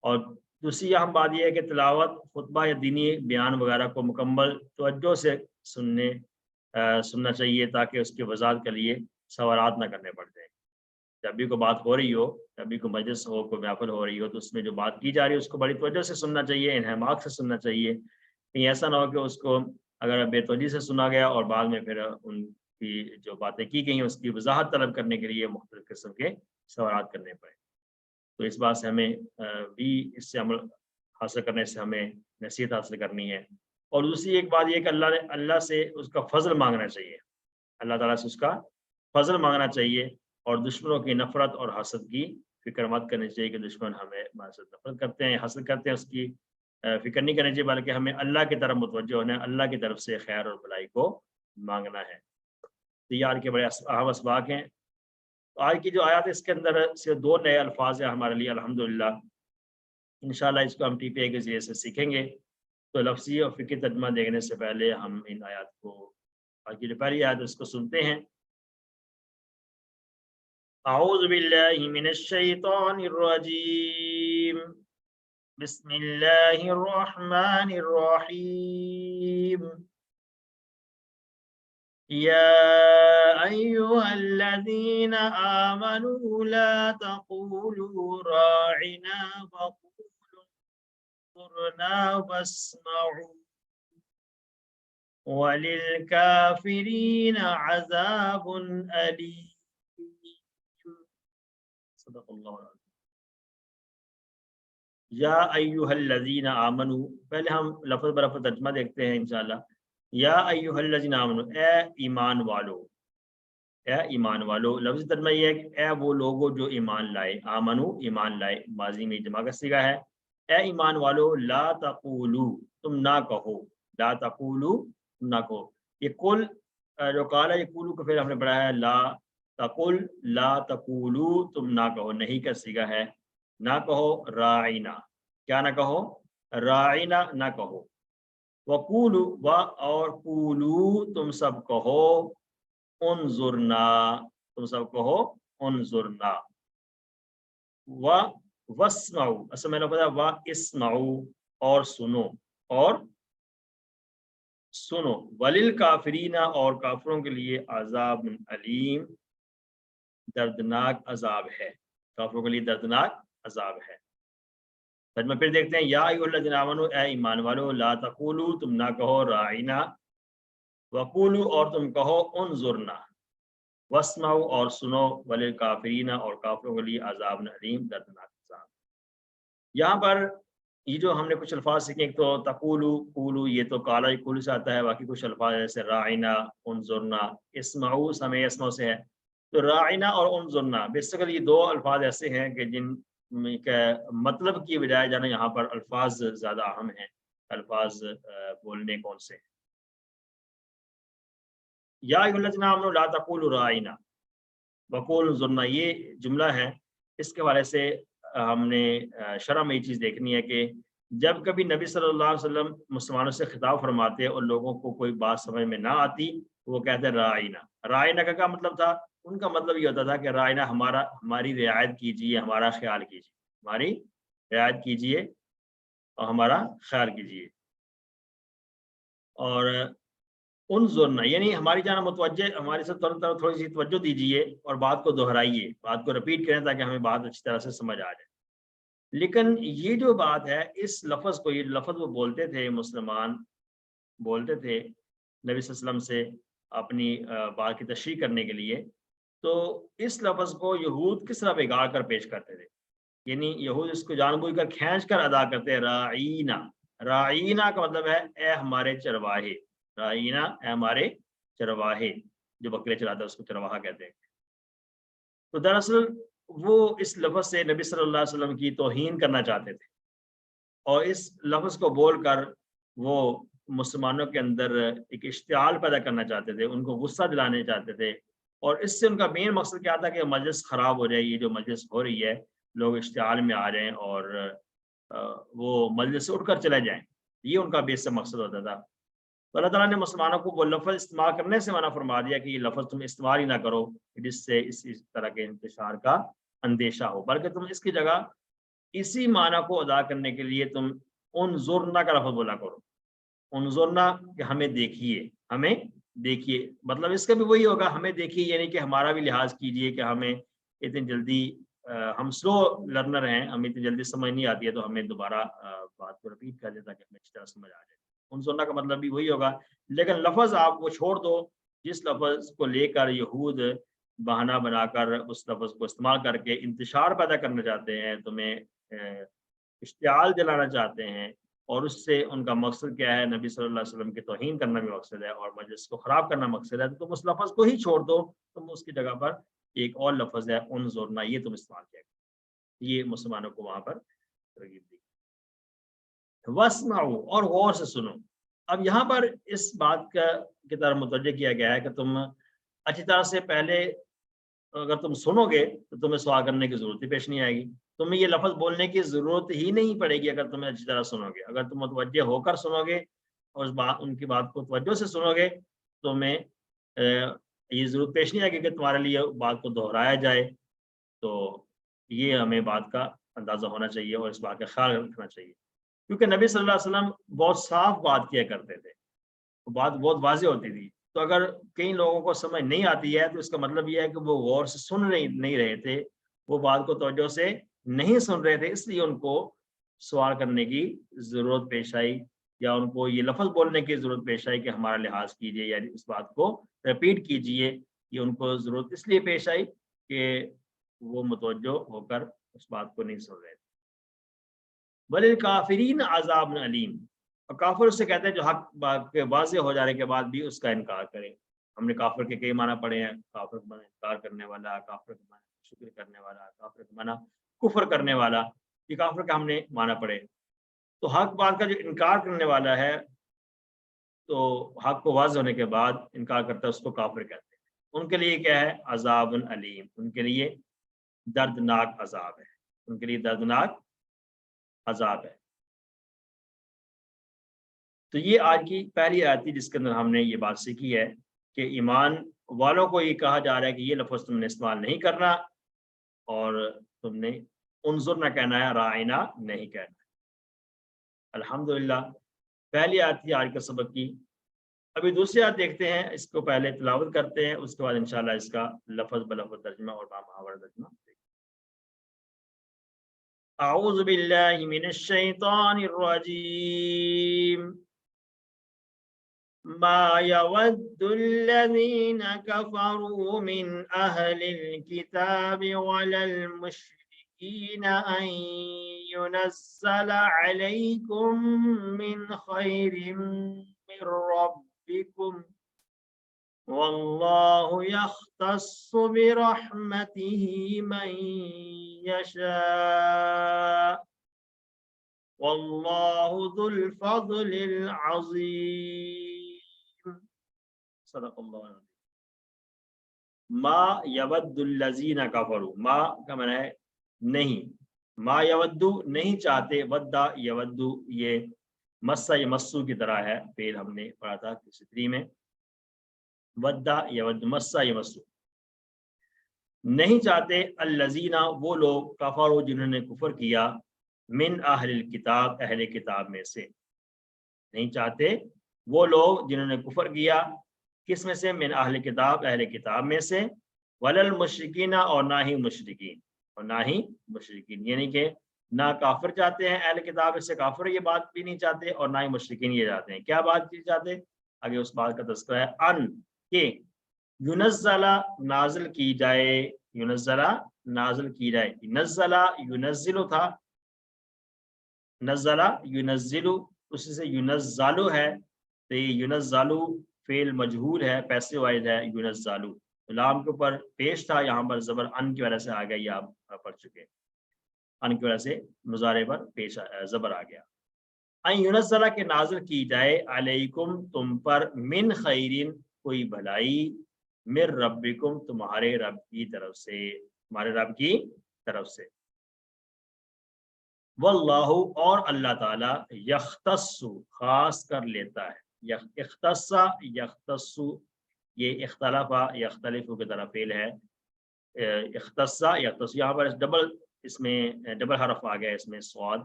اور دوسری اہم بات یہ ہے کہ تلاوت، خطبہ یا دینی بیان وغیرہ کو مکمل توجہ سے سننا چاہیے تاکہ اس کی وضاحت کے لیے سوالات نہ کرنے پڑ جائیں۔ جب بھی کوئی بات ہو رہی ہو، جب بھی کوئی مجلس ہو، کوئی محفل ہو رہی ہو تو اس میں جو بات کی جا رہی ہے اس کو بڑی توجہ سے سننا چاہیے، انہماک سے سننا چاہیے، کہیں ایسا نہ ہو کہ اس کو اگر بے توجہی سے سنا گیا اور بعد میں پھر ان کی جو باتیں کی گئی ہیں اس کی وضاحت طلب کرنے کے لیے مختلف قسم کے سوالات کرنے پڑے۔ تو اس بات سے ہمیں بھی اس سے عمل حاصل کرنے سے ہمیں نصیحت حاصل کرنی ہے۔ اور دوسری ایک بات یہ کہ اللہ سے اس کا فضل مانگنا چاہیے، اللہ تعالیٰ سے اس کا فضل مانگنا چاہیے، اور دشمنوں کی نفرت اور حسد کی فکر مت کرنی چاہیے کہ دشمن ہمیں ہمارے ساتھ نفرت کرتے ہیں، حسد کرتے ہیں، اس کی فکر نہیں کرنی چاہیے، بلکہ ہمیں اللہ کی طرف متوجہ ہونا ہے، اللہ کی طرف سے خیر اور بھلائی کو مانگنا ہے۔ تو یہ آج کے بڑے اہم اسباق ہیں۔ آج کی جو آیات ہے اس کے اندر صرف 2 نئے الفاظ ہیں ہمارے لیے الحمدللہ، انشاءاللہ اس کو ہم ٹی پی اے کے ذریعے سے سیکھیں گے۔ تو لفظی اور فقہی ترجمہ دیکھنے سے پہلے ہم ان آیات کو، آج کی جو پہلی آیت اس کو سنتے ہیں۔ اعوذ باللہ من الشیطان الرجیم، بسم اللہ الرحمن الرحیم، یا ایہا الذین آمنوا لا تقولوا راعنا وقولوا انظرنا واسمعوا وللکافرین عذاب علیم۔ صدق اللہ العظیم۔ یا ایہا الذین آمنوا، پہلے ہم لفظ برفظ ترجمہ دیکھتے ہیں انشاءاللہ۔ یا ایہا الذین آمنوا، اے ایمان والو، اے ایمان والو، لفظ ترجمہ یہ ہے کہ اے وہ لوگوں جو ایمان لائے، آمنو ایمان لائے، ماضی میں جمع کا صیغہ ہے، اے ایمان والو لا تقولو تم نہ کہو، لا تقولو تم نہ کہو، یہ کل جو قال ہے، یہ قولو کا پھر ہم نے پڑھا ہے لا تقل، لا تقولو تم نہ کہو، نہیں کا صیغہ ہے، نہ کہو راعینا، کیا نہ کہو، راعینا نہ کہو، وقولو و اور قولو تم سب کہو، انظرنا تم سب کہو انظرنا، واسمعوا اصل میں نے پتا واسمعوا اور سنو، اور سنو، وللکافرین اور کافروں کے لیے عذاب علیم، دردناک عذاب ہے، کافروں کے لیے دردناک عذاب ہے۔ ترجمہ پھر دیکھتے ہیں، یا ایھا الذین آمنوا، اے ایمان والو، لا تقولوا تم نہ کہو راعینا، وقولوا اور تم کہو انظرنا، واسمعوا اور سنو، وللکافرین اور کافروں کے لیے عذاب علیم، دردناک عذاب۔ یہاں پر یہ جو ہم نے کچھ الفاظ سیکھے، ایک تو تقولو، قولو، یہ تو قال یقول سے آتا ہے، باقی کچھ الفاظ جیسے راعینا، انظرنا، اسمعوا سمع اسمعوا سے ہے۔ تو راعینا اور انظرنا بیسیکلی یہ 2 الفاظ ایسے ہیں کہ جن کا مطلب کی بجائے جانا یہاں پر الفاظ زیادہ اہم ہیں، الفاظ بولنے کون سے ہیں۔ یا ایھا الذین آمنوا لا تقولوا راعینا وقولوا انظرنا، یہ جملہ ہے، اس کے حوالے سے ہم نے شرح میں یہ چیز دیکھنی ہے کہ جب کبھی نبی صلی اللہ علیہ وسلم مسلمانوں سے خطاب فرماتے اور لوگوں کو کوئی بات سمجھ میں نہ آتی وہ کہتے ہیں راعینا۔ راعینا کا کیا مطلب تھا؟ ان کا مطلب یہ ہوتا تھا کہ راعینا ہماری رعایت کیجیے، ہمارا خیال کیجیے، ہماری رعایت کیجیے اور ہمارا خیال کیجیے، اور انظرنا یعنی ہماری جانب متوجہ، ہماری سے تھوڑی سی توجہ دیجیے اور بات کو دہرائیے، بات کو رپیٹ کریں تاکہ ہمیں بات اچھی طرح سے سمجھ آ جائے۔ لیکن یہ جو بات ہے، اس لفظ کو، یہ لفظ وہ بولتے تھے، مسلمان بولتے تھے نبی صلی اللہ علیہ وسلم سے اپنی بات کی تشریح کرنے کے لیے، تو اس لفظ کو یہود کس طرح بگاڑ کر پیش کرتے تھے، یعنی یہود اس کو جان بوجھ کر کھینچ کر ادا کرتے ہیں، راعینا۔ راعینا کا مطلب ہے اے ہمارے چرواہے، راعینا اے ہمارے چرواہے، جو بکرے چراتا ہے اس کو چرواہا کہتے ہیں۔ تو دراصل وہ اس لفظ سے نبی صلی اللہ علیہ وسلم کی توہین کرنا چاہتے تھے، اور اس لفظ کو بول کر وہ مسلمانوں کے اندر ایک اشتعال پیدا کرنا چاہتے تھے، ان کو غصہ دلانے چاہتے تھے، اور اس سے ان کا مین مقصد کیا تھا کہ مجلس خراب ہو جائے، یہ جو مجلس ہو رہی ہے لوگ اشتعال میں آ جائیں اور وہ مجلس سے اٹھ کر چلے جائیں، یہ ان کا بیسک مقصد ہوتا تھا۔ تو اللہ تعالیٰ نے مسلمانوں کو وہ لفظ استعمال کرنے سے منع فرما دیا کہ یہ لفظ تم استعمال ہی نہ کرو جس سے اس طرح کے انتشار کا اندیشہ ہو، بلکہ تم اس کی جگہ اسی معنی کو ادا کرنے کے لیے تم انظرنا کا لفظ بولا کرو۔ انظرنا کہ ہمیں دیکھیے، ہمیں دیکھیے، مطلب اس کا بھی وہی ہوگا، ہمیں دیکھیے یعنی کہ ہمارا بھی لحاظ کیجیے کہ ہمیں اتنی جلدی ہم سلو لرنر ہیں، ہمیں اتنی جلدی سمجھ نہیں آتی ہے، تو ہمیں دوبارہ بات کو رپیٹ کر دیں تاکہ ہمیں اچھی طرح سمجھ آ جائے۔ انظرنا کا مطلب بھی وہی ہوگا، لیکن لفظ آپ وہ چھوڑ دو جس لفظ کو لے کر یہود بہانہ بنا کر اس لفظ کو استعمال کر کے انتشار پیدا کرنا چاہتے ہیں، تمہیں اشتعال دلانا چاہتے ہیں، اور اس سے ان کا مقصد کیا ہے، نبی صلی اللہ علیہ وسلم کی توہین کرنا بھی مقصد ہے اور مجلس کو خراب کرنا مقصد ہے، تو تم اس لفظ کو ہی چھوڑ دو، تم اس کی جگہ پر ایک اور لفظ ہے انظرنا، یہ تم استعمال کیا کرو۔ یہ مسلمانوں کو وہاں پر ترغیب دی۔ واسمعوا، اور غور سے سنو۔ اب یہاں پر اس بات کی طرف متوجہ کیا گیا ہے کہ تم اچھی طرح سے پہلے اگر تم سنو گے تو تمہیں سوال کرنے کی ضرورت ہی پیش نہیں آئے گی، تمہیں یہ لفظ بولنے کی ضرورت ہی نہیں پڑے گی اگر تمہیں اچھی طرح سنو گے۔ اگر تم متوجہ ہو کر سنو گے اور ان کی بات کو توجہ سے سنو گے تو تمہیں یہ ضرورت پیش نہیں آئے گی کہ تمہارے لیے بات کو دہرایا جائے۔ تو یہ ہمیں بات کا اندازہ ہونا چاہیے اور اس بات کا خیال رکھنا چاہیے، کیونکہ نبی صلی اللہ علیہ وسلم بہت صاف بات کیا کرتے تھے، بات بہت واضح ہوتی تھی۔ تو اگر کئی لوگوں کو سمجھ نہیں آتی ہے تو اس کا مطلب یہ ہے کہ وہ غور سے سن نہیں رہے تھے، وہ بات کو توجہ سے نہیں سن رہے تھے، اس لیے ان کو سوال کرنے کی ضرورت پیش آئی، یا ان کو یہ لفظ بولنے کی ضرورت پیش آئی کہ ہمارا لحاظ کیجیے، یعنی اس بات کو ریپیٹ کیجیے۔ یہ ان کو ضرورت اس لیے پیش آئی کہ وہ متوجہ ہو کر اس بات کو نہیں سن رہے تھے۔ وَلِلْكَافِرِينَ عَذَابٌ عَلِيمٌ، اور کافر اس سے کہتے ہیں جو حق بات کے واضح ہو جانے کے بعد بھی اس کا انکار کرے۔ ہم نے کافر کے کئی معنی پڑھے ہیں، کافر کا معنی انکار کرنے والا، کافر کا معنی شکر کرنے والا، کافر کا معنی کفر کرنے والا، یہ کافر کا ہم نے معنی پڑھے۔ تو حق بات کا جو انکار کرنے والا ہے تو حق کو واضح ہونے کے بعد انکار کرتا ہے، اس کو کافر کہتے ہیں۔ ان کے لیے کیا ہے؟ عذاب علیم، ان کے لیے دردناک عذاب ہے، ان کے لیے دردناک عذاب ہے۔ تو یہ آج کی پہلی آیت تھی جس کے اندر ہم نے یہ بات سیکھی ہے کہ ایمان والوں کو یہ کہا جا رہا ہے کہ یہ لفظ تم نے استعمال نہیں کرنا، اور تم نے انظرنا کہنا ہے، رائنا نہیں کہنا ہے۔ الحمدللہ پہلی آیت تھی آج کے سبق کی۔ ابھی دوسری آیت دیکھتے ہیں، اس کو پہلے تلاوت کرتے ہیں، اس کے بعد انشاءاللہ اس کا لفظ بلفظ ترجمہ اور محاورہ ترجمہ۔ اعوذ باللہ من الشیطان الرجیم، ما يود الذين كفروا من أهل الكتاب ولا المشركين أن ينزل عليكم من خير من ربكم والله يختص برحمته من يشاء والله ذو الفضل العظيم۔ صدق اللہ العظیم۔ ما یود الذین کفروا، ما کا معنی ہے نہیں، ما یودو نہیں چاہتے، ودا یودو یہ مسا یمسو کی طرح ہے، پھر ہم نے پڑھا تھا کسی تری میں، ودا یود مسا یمسو، نہیں چاہتے الذین وہ لوگ کفروا جنہوں نے کفر کیا، من اہل الکتاب اہل کتاب میں سے، نہیں چاہتے وہ لوگ جنہوں نے کفر کیا، کس میں سے؟ من اہل کتاب اہل کتاب میں سے، ولل مشرکین اور نہ ہی مشرکین، اور نہ ہی مشرکین، یعنی کہ نہ کافر چاہتے ہیں اہل کتاب سے، کافر یہ بات بھی نہیں چاہتے، اور نہ ہی مشرکین یہ چاہتے ہیں۔ کیا بات کی چاہتے؟ آگے اس بات کا تذکرہ ہے، ان کہ ینزلہ نازل کی جائے، ینزلہ نازل کی جائے، نزلہ ینزلو تھا، نزلہ ینزلو اسی سے ینزالو ہے، تو یہ ینزالو فعل مجہول ہے، پیسے واحد ہے، ینزالو لام کے اوپر پیش تھا، یہاں پر زبر ان کی وجہ سے آ گیا، یہ آپ پڑھ چکے، ان کی وجہ سے مضارع پر پیش زبر آ گیا۔ ان ینزل کے نازل کی جائے علیکم تم پر من خیرین کوئی بھلائی، من ربکم تمہارے رب کی طرف سے، تمہارے رب کی طرف سے۔ واللہ اور اللہ تعالی یختص خاص کر لیتا ہے، اختص یختص، یہ اختلاف یختلف کی طرح فعل ہے، اختص یختص، یہاں پر ڈبل، اس میں ڈبل حرف آ گیا اس میں صاد،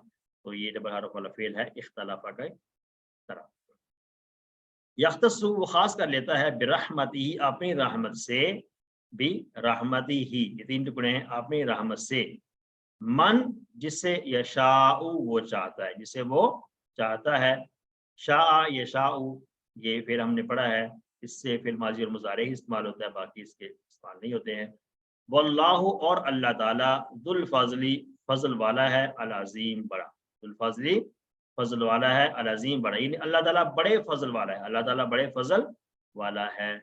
تو یہ ڈبل حرف والا فعل ہے اختلاف کا طرح۔ یختص وہ خاص کر لیتا ہے برحمتہ اپنی رحمت سے، برحمتہ ہی، یہ تین ٹکڑے ہیں، اپنی رحمت سے، من جسے یشاء وہ چاہتا ہے، جسے وہ چاہتا ہے، شاء یشاء یہ پھر ہم نے پڑھا ہے، اس سے پھر ماضی اور مضارع ہی استعمال ہوتا ہے، باقی اس کے استعمال نہیں ہوتے ہیں۔ واللہ اور اللہ تعالیٰ ذو الفضل فضل والا ہے، العظیم بڑا، ذو الفضل فضل والا ہے، العظیم بڑا، یعنی اللہ تعالیٰ بڑے فضل والا ہے، اللہ تعالیٰ بڑے فضل والا ہے۔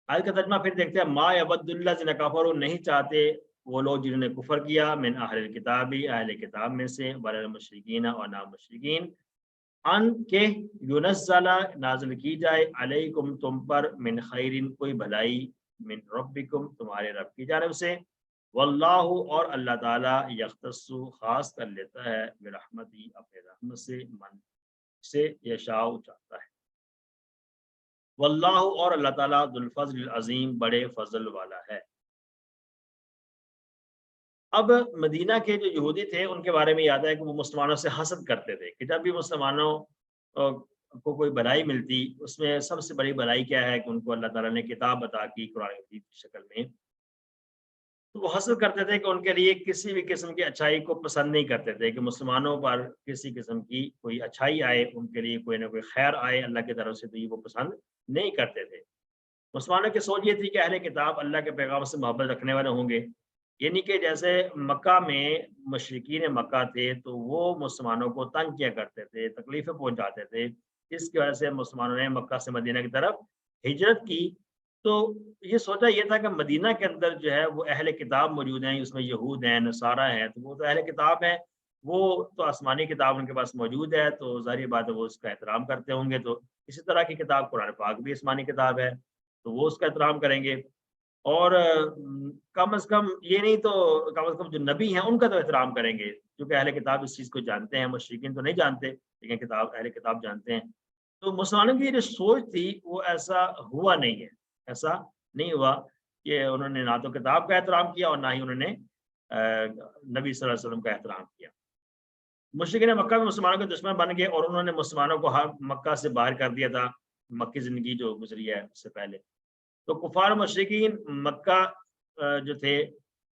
آیت کا ترجمہ پھر دیکھتے ہیں، ما یود الذین کفروا نہیں چاہتے وہ لوگ جنہوں نے کفر کیا، من اہل الکتابی اہل کتاب میں سے، ولا المشرکین اور نہ مشرکین، ان کے ینزل نازل کی جائے علیکم تم پر من خیرن کوئی بھلائی، من ربکم تمہارے رب کی جانب سے، واللہ اور اللہ تعالیٰ یختص خاص کر لیتا ہے برحمتی اپنے رحمت سے، من سے یشاء چاہتا ہے، واللہ اور اللہ تعالیٰ ذو الفضل العظیم بڑے فضل والا ہے۔ اب مدینہ کے جو یہودی تھے ان کے بارے میں یاد ہے کہ وہ مسلمانوں سے حسد کرتے تھے کہ جب بھی مسلمانوں کو کوئی بھلائی ملتی، اس میں سب سے بڑی بھلائی کیا ہے کہ ان کو اللہ تعالیٰ نے کتاب عطا کی قرآن مجید کی شکل میں، تو وہ حسد کرتے تھے کہ ان کے لیے کسی بھی قسم کی اچھائی کو پسند نہیں کرتے تھے کہ مسلمانوں پر کسی قسم کی کوئی اچھائی آئے، ان کے لیے کوئی نہ کوئی خیر آئے اللہ کی طرف سے، تو یہ وہ پسند نہیں کرتے تھے۔ مسلمانوں کی سوچ یہ تھی کہ اہل کتاب اللہ کے پیغام سے محبت رکھنے والے ہوں گے، یعنی کہ جیسے مکہ میں مشرکین مکہ تھے تو وہ مسلمانوں کو تنگ کیا کرتے تھے، تکلیفیں پہنچاتے تھے، اس کی وجہ سے مسلمانوں نے مکہ سے مدینہ کی طرف ہجرت کی۔ تو یہ سوچا یہ تھا کہ مدینہ کے اندر جو ہے وہ اہل کتاب موجود ہیں، اس میں یہود ہیں، نصارہ ہیں، تو وہ تو اہل کتاب ہیں، وہ تو آسمانی کتاب ان کے پاس موجود ہے، تو ظاہر بات ہے وہ اس کا احترام کرتے ہوں گے، تو اسی طرح کی کتاب قرآن پاک بھی آسمانی کتاب ہے تو وہ اس کا احترام کریں گے، اور کم از کم یہ نہیں تو کم از کم جو نبی ہیں ان کا تو احترام کریں گے، کیونکہ اہل کتاب اس چیز کو جانتے ہیں، مشرکین تو نہیں جانتے لیکن اہل کتاب جانتے ہیں۔ تو مسلمانوں کی جو سوچ تھی وہ ایسا ہوا نہیں ہے، ایسا نہیں ہوا کہ انہوں نے نہ تو کتاب کا احترام کیا اور نہ ہی انہوں نے نبی صلی اللہ علیہ وسلم کا احترام کیا۔ مشرکین مکہ میں مسلمانوں کے دشمن بن گئے اور انہوں نے مسلمانوں کو مکہ سے باہر کر دیا تھا، مکی زندگی جو گزری ہے اس سے پہلے۔ تو کفار مشرکین مکہ جو تھے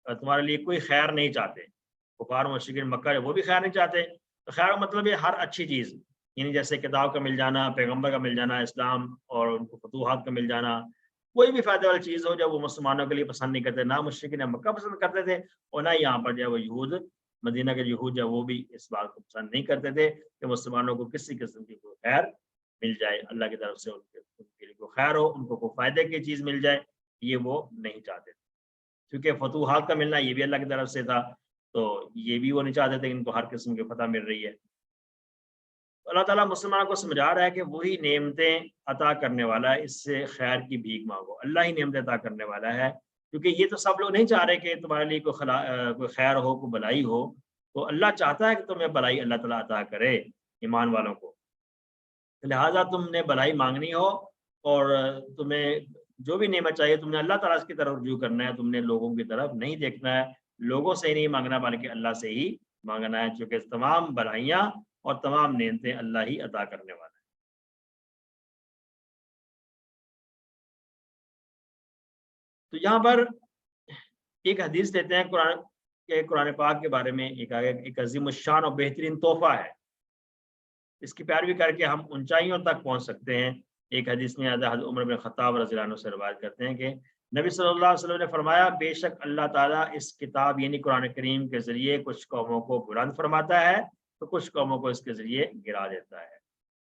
تمہارے لیے کوئی خیر نہیں چاہتے، کفار مشرکین مکہ وہ بھی خیر نہیں چاہتے۔ تو خیر کا مطلب یہ ہر اچھی چیز، یعنی جیسے کتاب کا مل جانا، پیغمبر کا مل جانا، اسلام اور ان کو فتوحات کا مل جانا، کوئی بھی فائدہ والی چیز ہو جب وہ مسلمانوں کے لیے پسند نہیں کرتے، نہ مشرکین مکہ پسند کرتے تھے اور نہ یہاں پر جو ہے وہ یہود مدینہ کے یہود جو وہ بھی اس بات کو پسند نہیں کرتے تھے کہ مسلمانوں کو کسی قسم کی کوئی خیر مل جائے، اللہ کی طرف سے ان کے لیے کوئی خیر ہو، ان کو کوئی فائدے کی چیز مل جائے، یہ وہ نہیں چاہتے تھے۔ کیونکہ فتوحات کا ملنا یہ بھی اللہ کی طرف سے تھا، تو یہ بھی وہ نہیں چاہتے تھے ان کو ہر قسم کی فتح مل رہی ہے۔ اللہ تعالیٰ مسلمانوں کو سمجھا رہا ہے کہ وہی نعمتیں عطا کرنے والا ہے، اس سے خیر کی بھیک مانگو، اللہ ہی نعمتیں عطا کرنے والا ہے، کیونکہ یہ تو سب لوگ نہیں چاہ رہے کہ تمہارے لیے کوئی خیر ہو، کوئی بھلائی ہو، تو اللہ چاہتا ہے کہ تمہیں بھلائی اللہ تعالیٰ عطا کرے ایمان والوں کو، لہٰذا تم نے بھلائی مانگنی ہو اور تمہیں جو بھی نعمت چاہیے تم نے اللہ تعالیٰ کی طرف رجوع کرنا ہے، تم نے لوگوں کی طرف نہیں دیکھنا ہے، لوگوں سے ہی نہیں مانگنا بلکہ اللہ سے ہی مانگنا ہے، چونکہ تمام بھلائیاں اور تمام نعمتیں اللہ ہی عطا کرنے والا ہے۔ تو یہاں پر ایک حدیث دیتے ہیں قرآن پاک کے بارے میں، ایک عظیم الشان اور بہترین تحفہ ہے، اس کی پیروی کر کے ہم اونچائیوں تک پہنچ سکتے ہیں۔ ایک حدیث میں حضرت عمر بن خطاب رضی اللہ عنہ سے روایت کرتے ہیں کہ نبی صلی اللہ علیہ وسلم نے فرمایا، بے شک اللہ تعالیٰ اس کتاب یعنی قرآن کریم کے ذریعے کچھ قوموں کو بلند فرماتا ہے تو کچھ قوموں کو اس کے ذریعے گرا دیتا ہے۔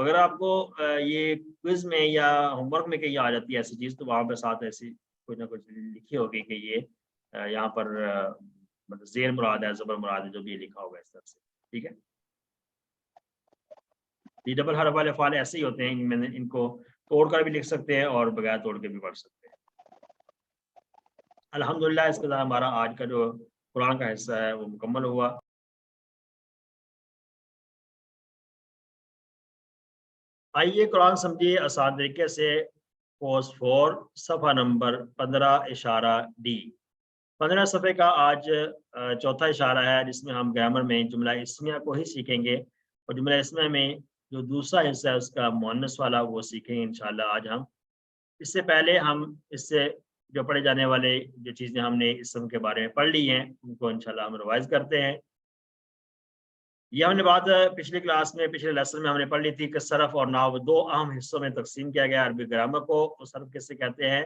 اگر آپ کو یہ کوئز میں یا ہوم ورک میں کہیں آ جاتی ہے ایسی چیز تو وہاں پہ ساتھ ایسی کچھ نہ کچھ لکھی ہوگی کہ یہ یہاں پر مطلب زیر مراد ہے زبر مراد ہے جو بھی لکھا ہوگا اس طرح سے. ٹھیک ہے. یہ ڈبل حرف والے افعال ایسے ہی ہوتے ہیں, ان کو توڑ کر بھی لکھ سکتے ہیں اور بغیر توڑ کے بھی پڑھ سکتے ہیں. الحمدللہ اس کے ساتھ ہمارا آج کا جو قرآن کا حصہ ہے وہ مکمل ہوا. آئیے قرآن سمجھیے آسان طریقے سے. پوسٹ 4 صفحہ نمبر 15 ڈی. 15 صفحے کا آج چوتھا اشارہ ہے جس میں ہم گرامر میں جملہ اسمیہ کو ہی سیکھیں گے, اور جملہ اسمیہ میں جو دوسرا حصہ ہے اس کا مؤنث والا وہ سیکھیں گے انشاءاللہ آج ہم. اس سے پہلے ہم اس سے جو پڑھے جانے والے جو چیزیں ہم نے اسم کے بارے میں پڑھ لی ہیں ان کو انشاءاللہ ہم ریوائز کرتے ہیں. یہ ہم نے بات پچھلی کلاس میں پچھلے لیسن میں ہم نے پڑھ لی تھی کہ صرف اور نحو دو اہم حصوں میں تقسیم کیا گیا عربی گرامر کو. صرف کسے کہتے ہیں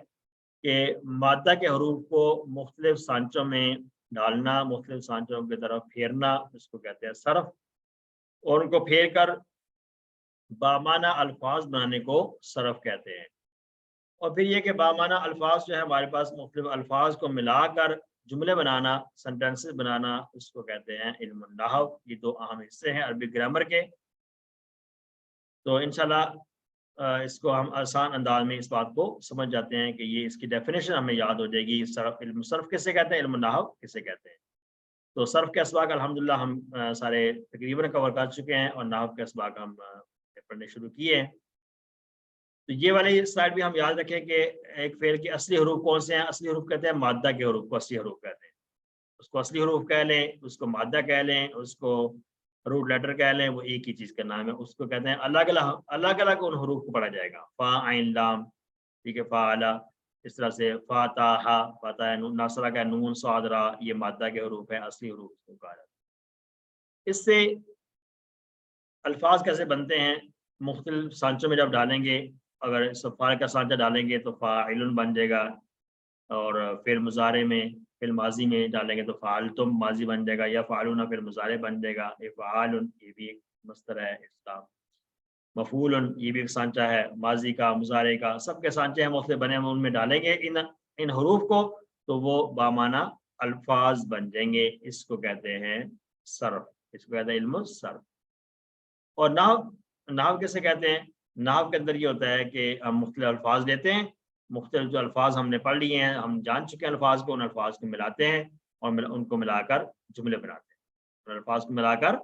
کہ مادہ کے حروف کو مختلف سانچوں میں ڈالنا, مختلف سانچوں کی طرف پھیرنا, اس کو کہتے ہیں صرف, اور ان کو پھیر کر بامانہ الفاظ بنانے کو صرف کہتے ہیں. اور پھر یہ کہ بامانہ الفاظ جو ہے ہمارے پاس مختلف الفاظ کو ملا کر جملے بنانا, سینٹینسز بنانا, اس کو کہتے ہیں علم النحو. یہ دو اہم حصے ہیں عربی گرامر کے. تو انشاءاللہ اس کو ہم آسان انداز میں اس بات کو سمجھ جاتے ہیں کہ یہ اس کی ڈیفینیشن ہمیں یاد ہو جائے گی. صرف علم صرف کسے کہتے ہیں, علم النحو کسے کہتے ہیں. تو صرف کے اسباق الحمدللہ ہم سارے تقریباً کور کر چکے ہیں, اور نحو کے اسباق ہم پڑھنے شروع کیے ہیں. تو یہ والی سلائڈ بھی ہم یاد رکھیں کہ ایک فعل کے اصلی حروف کون سے ہیں. اصلی حروف کہتے ہیں مادہ کے حروف کو اصلی حروف کہتے ہیں. اس کو اصلی حروف کہہ لیں, اس کو مادہ کہہ لیں, اس کو روٹ لیٹر کہہ لیں, وہ ایک ہی چیز کا نام ہے. اس کو کہتے ہیں الگ الگ ان حروف کو پڑھا جائے گا. فا عین لام, ٹھیک ہے, فاعلا, اس طرح سے فاتح, فاتح, ناصرہ کا نون صاد را, یہ مادہ کے حروف ہیں, اصلی حروف کو کہا جاتا ہے. اس سے الفاظ کیسے بنتے ہیں, مختلف سانچوں میں جب ڈالیں گے, اگر فاعل کا سانچہ ڈالیں گے تو فاعل بن جائے گا, اور فعل مضارع میں فعل ماضی میں ڈالیں گے تو فعلتم ماضی بن جائے گا, یا فعلون فعل مضارع بن جائے گا. افعال یہ بھی ایک مصدر ہے اس کا. مفعول یہ بھی ایک سانچہ ہے ماضی کا مضارع کا, سب کے سانچے ہیں مختلف بنے ہیں, ان میں ڈالیں گے ان حروف کو تو وہ بامانہ الفاظ بن جائیں گے. اس کو کہتے ہیں صرف, اس کو کہتے ہیں علم الصرف. اور نحو کیسے کہتے ہیں, نحو کے اندر یہ ہوتا ہے کہ ہم مختلف الفاظ لیتے ہیں, مختلف جو الفاظ ہم نے پڑھ لیے ہیں, ہم جان چکے ہیں الفاظ کو, ان الفاظ کو ملاتے ہیں اور ان کو ملا کر جملے بناتے ہیں. ان الفاظ کو ملا کر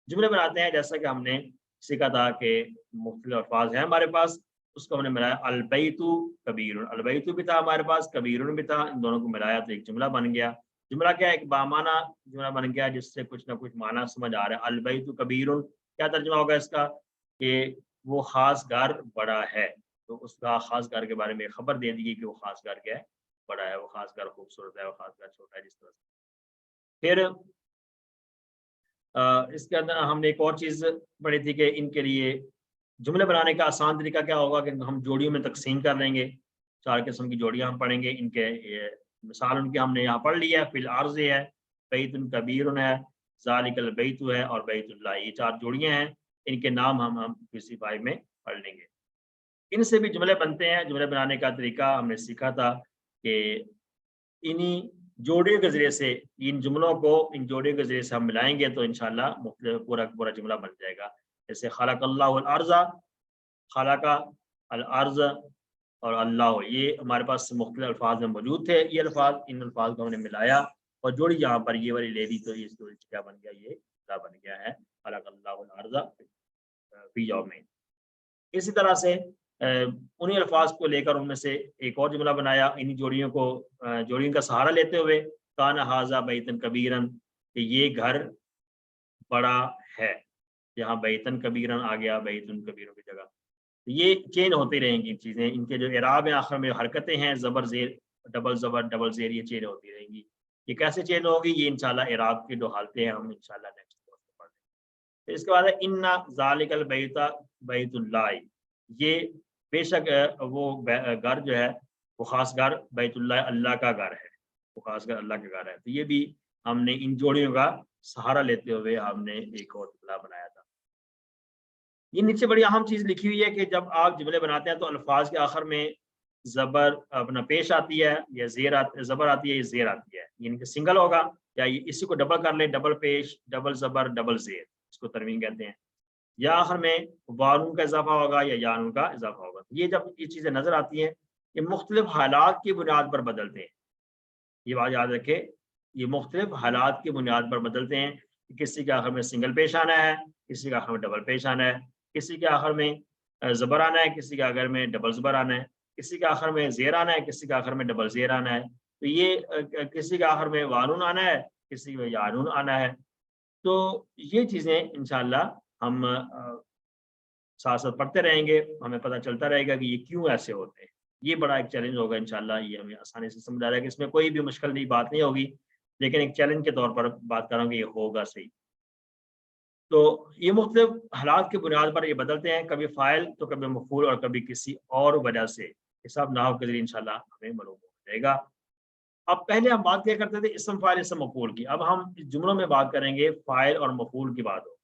جملے بناتے ہیں. جیسا کہ ہم نے سیکھا تھا کہ مختلف الفاظ ہیں ہمارے پاس, اس کو ہم نے ملایا. البیت کبیر, البیت بھی تھا ہمارے پاس, کبیر بھی تھا, ان دونوں کو ملایا تو ایک جملہ بن گیا. جملہ کیا ہے, ایک بامانہ جملہ بن گیا جس سے کچھ نہ کچھ معنی سمجھ آ رہا ہے. البیت کبیر, کیا ترجمہ ہوگا اس کا کہ وہ خاص گھر بڑا ہے. تو اس کا خاص گھر کے بارے میں خبر دے دی کہ وہ خاص گھر کیا ہے, بڑا ہے, وہ خاص گھر خوبصورت ہے, وہ خاص گھر چھوٹا ہے, جس طرح سے. پھر اس کے اندر ہم نے ایک اور چیز پڑھی تھی کہ ان کے لیے جملے بنانے کا آسان طریقہ کیا ہوگا کہ ہم جوڑیوں میں تقسیم کر لیں گے. 4 قسم کی جوڑیاں ہم پڑھیں گے. ان کے مثال ان کی ہم نے یہاں پڑھ لی ہے. فی الارض ہے, بیت کبیر ہے, ذالک البیت ہے, اور بیت اللہ. یہ 4 جوڑیاں ہیں, ان کے نام ہم کسی بھائی میں پڑھ لیں گے. ان سے بھی جملے بنتے ہیں. جملے بنانے کا طریقہ ہم نے سیکھا تھا کہ انہی جوڑیوں کے ذریعے سے, ان جملوں کو ان جوڑیوں کے ذریعے سے ہم ملائیں گے تو انشاءاللہ مختلف پورا جملہ بن جائے گا. جیسے خلق اللہ الارض, خلق الارض اور اللہ, یہ ہمارے پاس مختلف الفاظ میں موجود تھے. یہ الفاظ, ان الفاظ کو ہم نے ملایا اور جوڑی یہاں پر یہ والی لے لی تو یہ جوڑی کیا بن گیا, یہ جملہ بن گیا ہے خلق اللہ الارض فی یومین. اسی طرح سے انہی الفاظ کو لے کر ان میں سے ایک اور جملہ بنایا انہی جوڑیوں کا سہارا لیتے ہوئے. کان ھذا بیتن کبیرن, کہ یہ گھر بڑا ہے. یہاں بیتن کبیرن آ گیا, بیتن کبیروں کی جگہ. یہ چینج ہوتی رہیں گی چیزیں. ان کے جو اعراب ہیں آخر میں حرکتیں ہیں, زبر زیر, ڈبل زبر ڈبل زیر, یہ چینج ہوتی رہیں گی. یہ کیسے چینج ہوگی, یہ انشاءاللہ اعراب کی جو حالتیں ہیں ہم انشاءاللہ نیکسٹ کورس میں پڑھ لیں گے. اس کے بعد ہے ان ذالک البیت بیت اللہ, یہ بے شک وہ گھر جو ہے وہ خاص گھر بیت اللہ, اللہ کا گھر ہے, وہ خاص گھر اللہ کا گھر ہے. تو یہ بھی ہم نے ان جوڑیوں کا سہارا لیتے ہوئے ہم نے ایک اور جملہ بنایا تھا. یہ نیچے بڑی اہم چیز لکھی ہوئی ہے کہ جب آپ جملے بناتے ہیں تو الفاظ کے آخر میں زبر اپنا پیش آتی ہے یا زبر آتی ہے یا زیر آتی ہے، یعنی کہ سنگل ہوگا یا اسی کو ڈبل کر لیں، ڈبل پیش ڈبل زبر ڈبل زیر، اس کو تنوین کہتے ہیں، یا آخر میں وانون کا اضافہ ہوگا یا یانون کا اضافہ ہوگا۔ یہ جب یہ چیزیں نظر آتی ہیں یہ مختلف حالات کی بنیاد پر بدلتے ہیں، یہ بات یاد رکھے، یہ مختلف حالات کی بنیاد پر بدلتے ہیں، کسی کے آخر میں سنگل پیش آنا ہے، کسی کے آخر میں ڈبل پیش آنا ہے، کسی کے آخر میں زبر آنا ہے، کسی کے آخر میں ڈبل زبر آنا ہے، کسی کے آخر میں زیر آنا ہے، کسی کے آخر میں ڈبل زیر آنا ہے، تو یہ کسی کے آخر میں وانون آنا ہے، کسی میں یانون آنا ہے۔ تو یہ چیزیں انشاءاللہ ہم ساتھ ساتھ پڑھتے رہیں گے، ہمیں پتہ چلتا رہے گا کہ یہ کیوں ایسے ہوتے ہیں۔ یہ بڑا ایک چیلنج ہوگا انشاءاللہ، یہ ہمیں آسانی سے سمجھ آ رہا ہے کہ اس میں کوئی بھی مشکل نہیں بات نہیں ہوگی، لیکن ایک چیلنج کے طور پر بات کر رہا ہوں کہ یہ ہوگا صحیح۔ تو یہ مختلف حالات کی بنیاد پر یہ بدلتے ہیں، کبھی فاعل تو کبھی مفعول اور کبھی کسی اور وجہ سے، یہ سب نحو کے ذریعے انشاءاللہ ہمیں معلوم ہو جائے گا۔ اب پہلے ہم بات کیا کرتے تھے اسم فاعل اسم مفعول کی، اب ہم اس جملوں میں بات کریں گے فاعل اور مفعول کی بات ہوگی،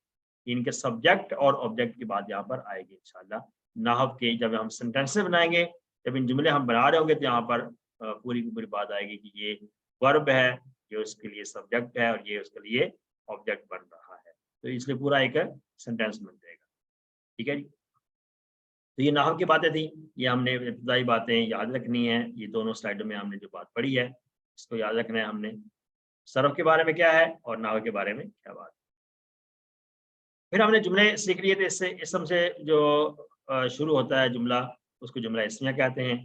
ان کے سبجیکٹ اور آبجیکٹ کی بات یہاں پر آئے گی انشاءاللہ نحو کے، جب ہم سینٹینس بنائیں گے، جب ان جملے ہم بنا رہے ہوں گے تو یہاں پر پوری کی پوری بات آئے گی کہ یہ ورب ہے، یہ اس کے لیے سبجیکٹ ہے اور یہ اس کے لیے آبجیکٹ بن رہا ہے، تو اس لیے پورا ایک سینٹینس بن جائے گا، ٹھیک ہے جی۔ تو یہ نحو کی باتیں تھیں، یہ ہم نے ابتدائی باتیں یاد رکھنی ہیں، یہ دونوں سلائیڈوں میں ہم نے جو بات پڑھی ہے اس کو یاد رکھنا ہے ہم نے، صرف کے بارے میں کیا ہے اور نحو کے بارے میں کیا بات ہے۔ پھر ہم نے جملے سیکھ لیے تھے، اس سے اسم سے جو شروع ہوتا ہے جملہ اس کو جملہ اسمیہ کہتے ہیں،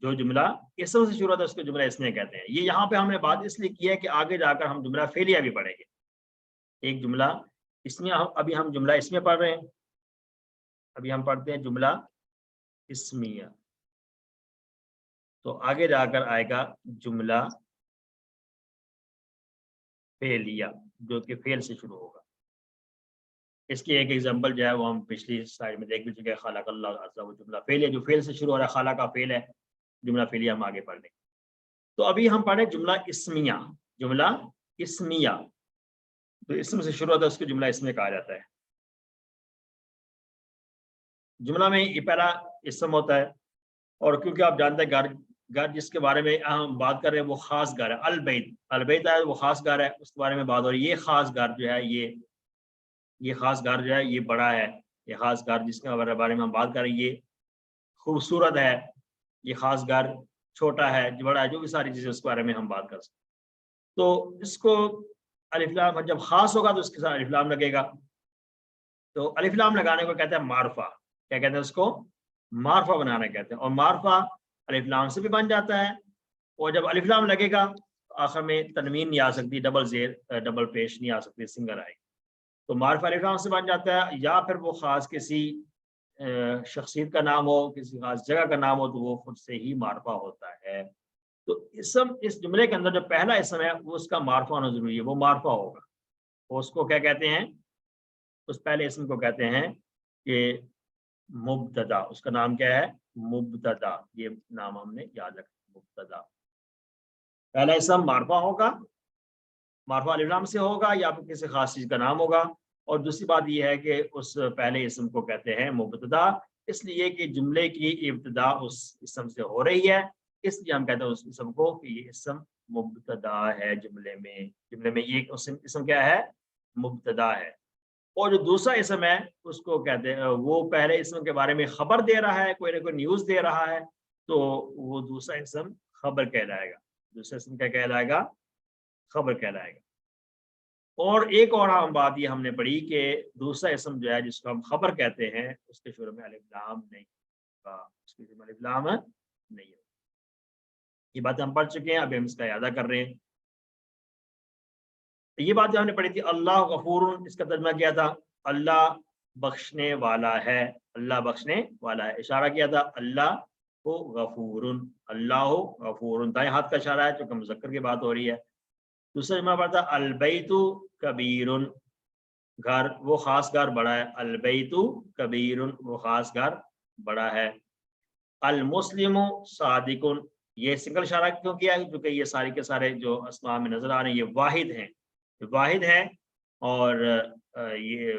جو جملہ اسم سے شروع ہوتا ہے اس کو جملہ اسمیہ کہتے ہیں۔ یہ یہاں پہ ہم نے بات اس لیے کی ہے کہ آگے جا کر ہم جملہ فعلیہ بھی پڑھیں گے، ایک جملہ اسمیہ، ابھی ہم جملہ اسمیہ پڑھ رہے ہیں، ابھی ہم پڑھتے ہیں جملہ اسمیہ، تو آگے جا کر آئے گا جملہ فعلیہ جو کہ فعل سے شروع ہوگا۔ اس کی ایک ایگزامپل جو ہے وہ ہم پچھلی سلائیڈ میں دیکھ بھی چکے ہیں، خلق اللہ عز وہ جملہ فعل ہے جو فعل سے شروع ہو رہا ہے، خالق کا فعل ہے، جملہ فعلیہ ہم آگے پڑھ لیں گے۔ تو ابھی ہم پڑھیں جملہ اسمیہ، جملہ اسمیہ تو اسم سے شروع ہوتا ہے اس کو جملہ اسمیہ کہا جاتا ہے۔ جملہ میں یہ پہلا اسم ہوتا ہے، اور کیونکہ آپ جانتے ہیں گھر جس کے بارے میں ہم بات کر رہے ہیں وہ خاص گھر ہے، البیت ہے وہ خاص گھر ہے، اس کے بارے میں بات ہو رہی ہے۔ یہ خاص گھر جو ہے یہ خاص گھر جو ہے یہ بڑا ہے، یہ خاص گھر جس کے بارے میں ہم بات کر رہے ہیں یہ خوبصورت ہے، یہ خاص گھر چھوٹا ہے جو بڑا ہے، جو بھی ساری چیزیں اس کے بارے میں ہم بات کر سکتے ہیں۔ تو اس کو الف لام جب خاص ہوگا تو اس کے ساتھ الف لام لگے گا، تو الف لام لگانے کو کہتے ہیں معرفہ، کیا کہتے ہیں اس کو؟ معرفہ بنانا کہتے ہیں، اور معرفہ الف لام سے بھی بن جاتا ہے، اور جب الف لام لگے گا آخر میں تنوین نہیں آ سکتی، ڈبل زیر ڈبل پیش نہیں آ سکتی، سنگل آئے گی، تو معرفہ الف لام سے بن جاتا ہے، یا پھر وہ خاص کسی شخصیت کا نام ہو، کسی خاص جگہ کا نام ہو تو وہ خود سے ہی معرفہ ہوتا ہے۔ تو اسم اس جملے کے اندر جو پہلا اسم ہے وہ اس کا معرفہ ہونا ضروری ہے، وہ معرفہ ہوگا، اور اس کو کیا کہتے ہیں؟ اس پہلے اسم کو کہتے ہیں کہ مبتدا، اس کا نام کیا ہے؟ مبتدا، یہ نام ہم نے یاد رکھا، مبتدا پہلا اسم معرفہ ہوگا، معرفہ الف لام سے ہوگا یا پھر کسی خاص چیز کا نام ہوگا، اور دوسری بات یہ ہے کہ اس پہلے اسم کو کہتے ہیں مبتدا، اس لیے کہ جملے کی ابتدا اس اسم سے ہو رہی ہے، اس لیے ہم کہتے ہیں اس اسم کو کہ یہ اسم مبتدا ہے، جملے میں یہ اسم کیا ہے؟ مبتدا ہے۔ اور جو دوسرا اسم ہے اس کو کہتے ہیں، وہ پہلے اسم کے بارے میں خبر دے رہا ہے، کوئی نہ کوئی نیوز دے رہا ہے، تو وہ دوسرا اسم خبر کہلائے گا، دوسرا اسم کیا کہلائے گا؟ خبر کہلائے گا۔ اور ایک اور ہم بات یہ ہم نے پڑھی کہ دوسرا اسم جو ہے جس کو ہم خبر کہتے ہیں اس کے شروع میں الف لام نہیں ہوگا، اس کے شروع میں الف لام نہیں ہوگا، یہ بات ہم پڑھ چکے ہیں، ابھی ہم اس کا اعادہ کر رہے ہیں۔ یہ بات جو ہم نے پڑھی تھی اللہ غفور، اس کا ترجمہ کیا تھا؟ اللہ بخشنے والا ہے، اللہ بخشنے والا ہے، اشارہ کیا تھا اللہ کو غفور، اللہ غفور، دائیں ہاتھ کا اشارہ ہے چونکہ مذکر کی بات ہو رہی ہے۔ دوسرا جملہ پڑھتا البیت کبیر، گھر وہ خاص گھر بڑا ہے، البیت کبیر وہ خاص گھر بڑا ہے۔ المسلم صادق، یہ سنگل اشارہ کیوں کیا ہے؟ کیونکہ یہ سارے کے سارے جو اسماء میں نظر آ رہے ہیں یہ واحد ہیں، اور یہ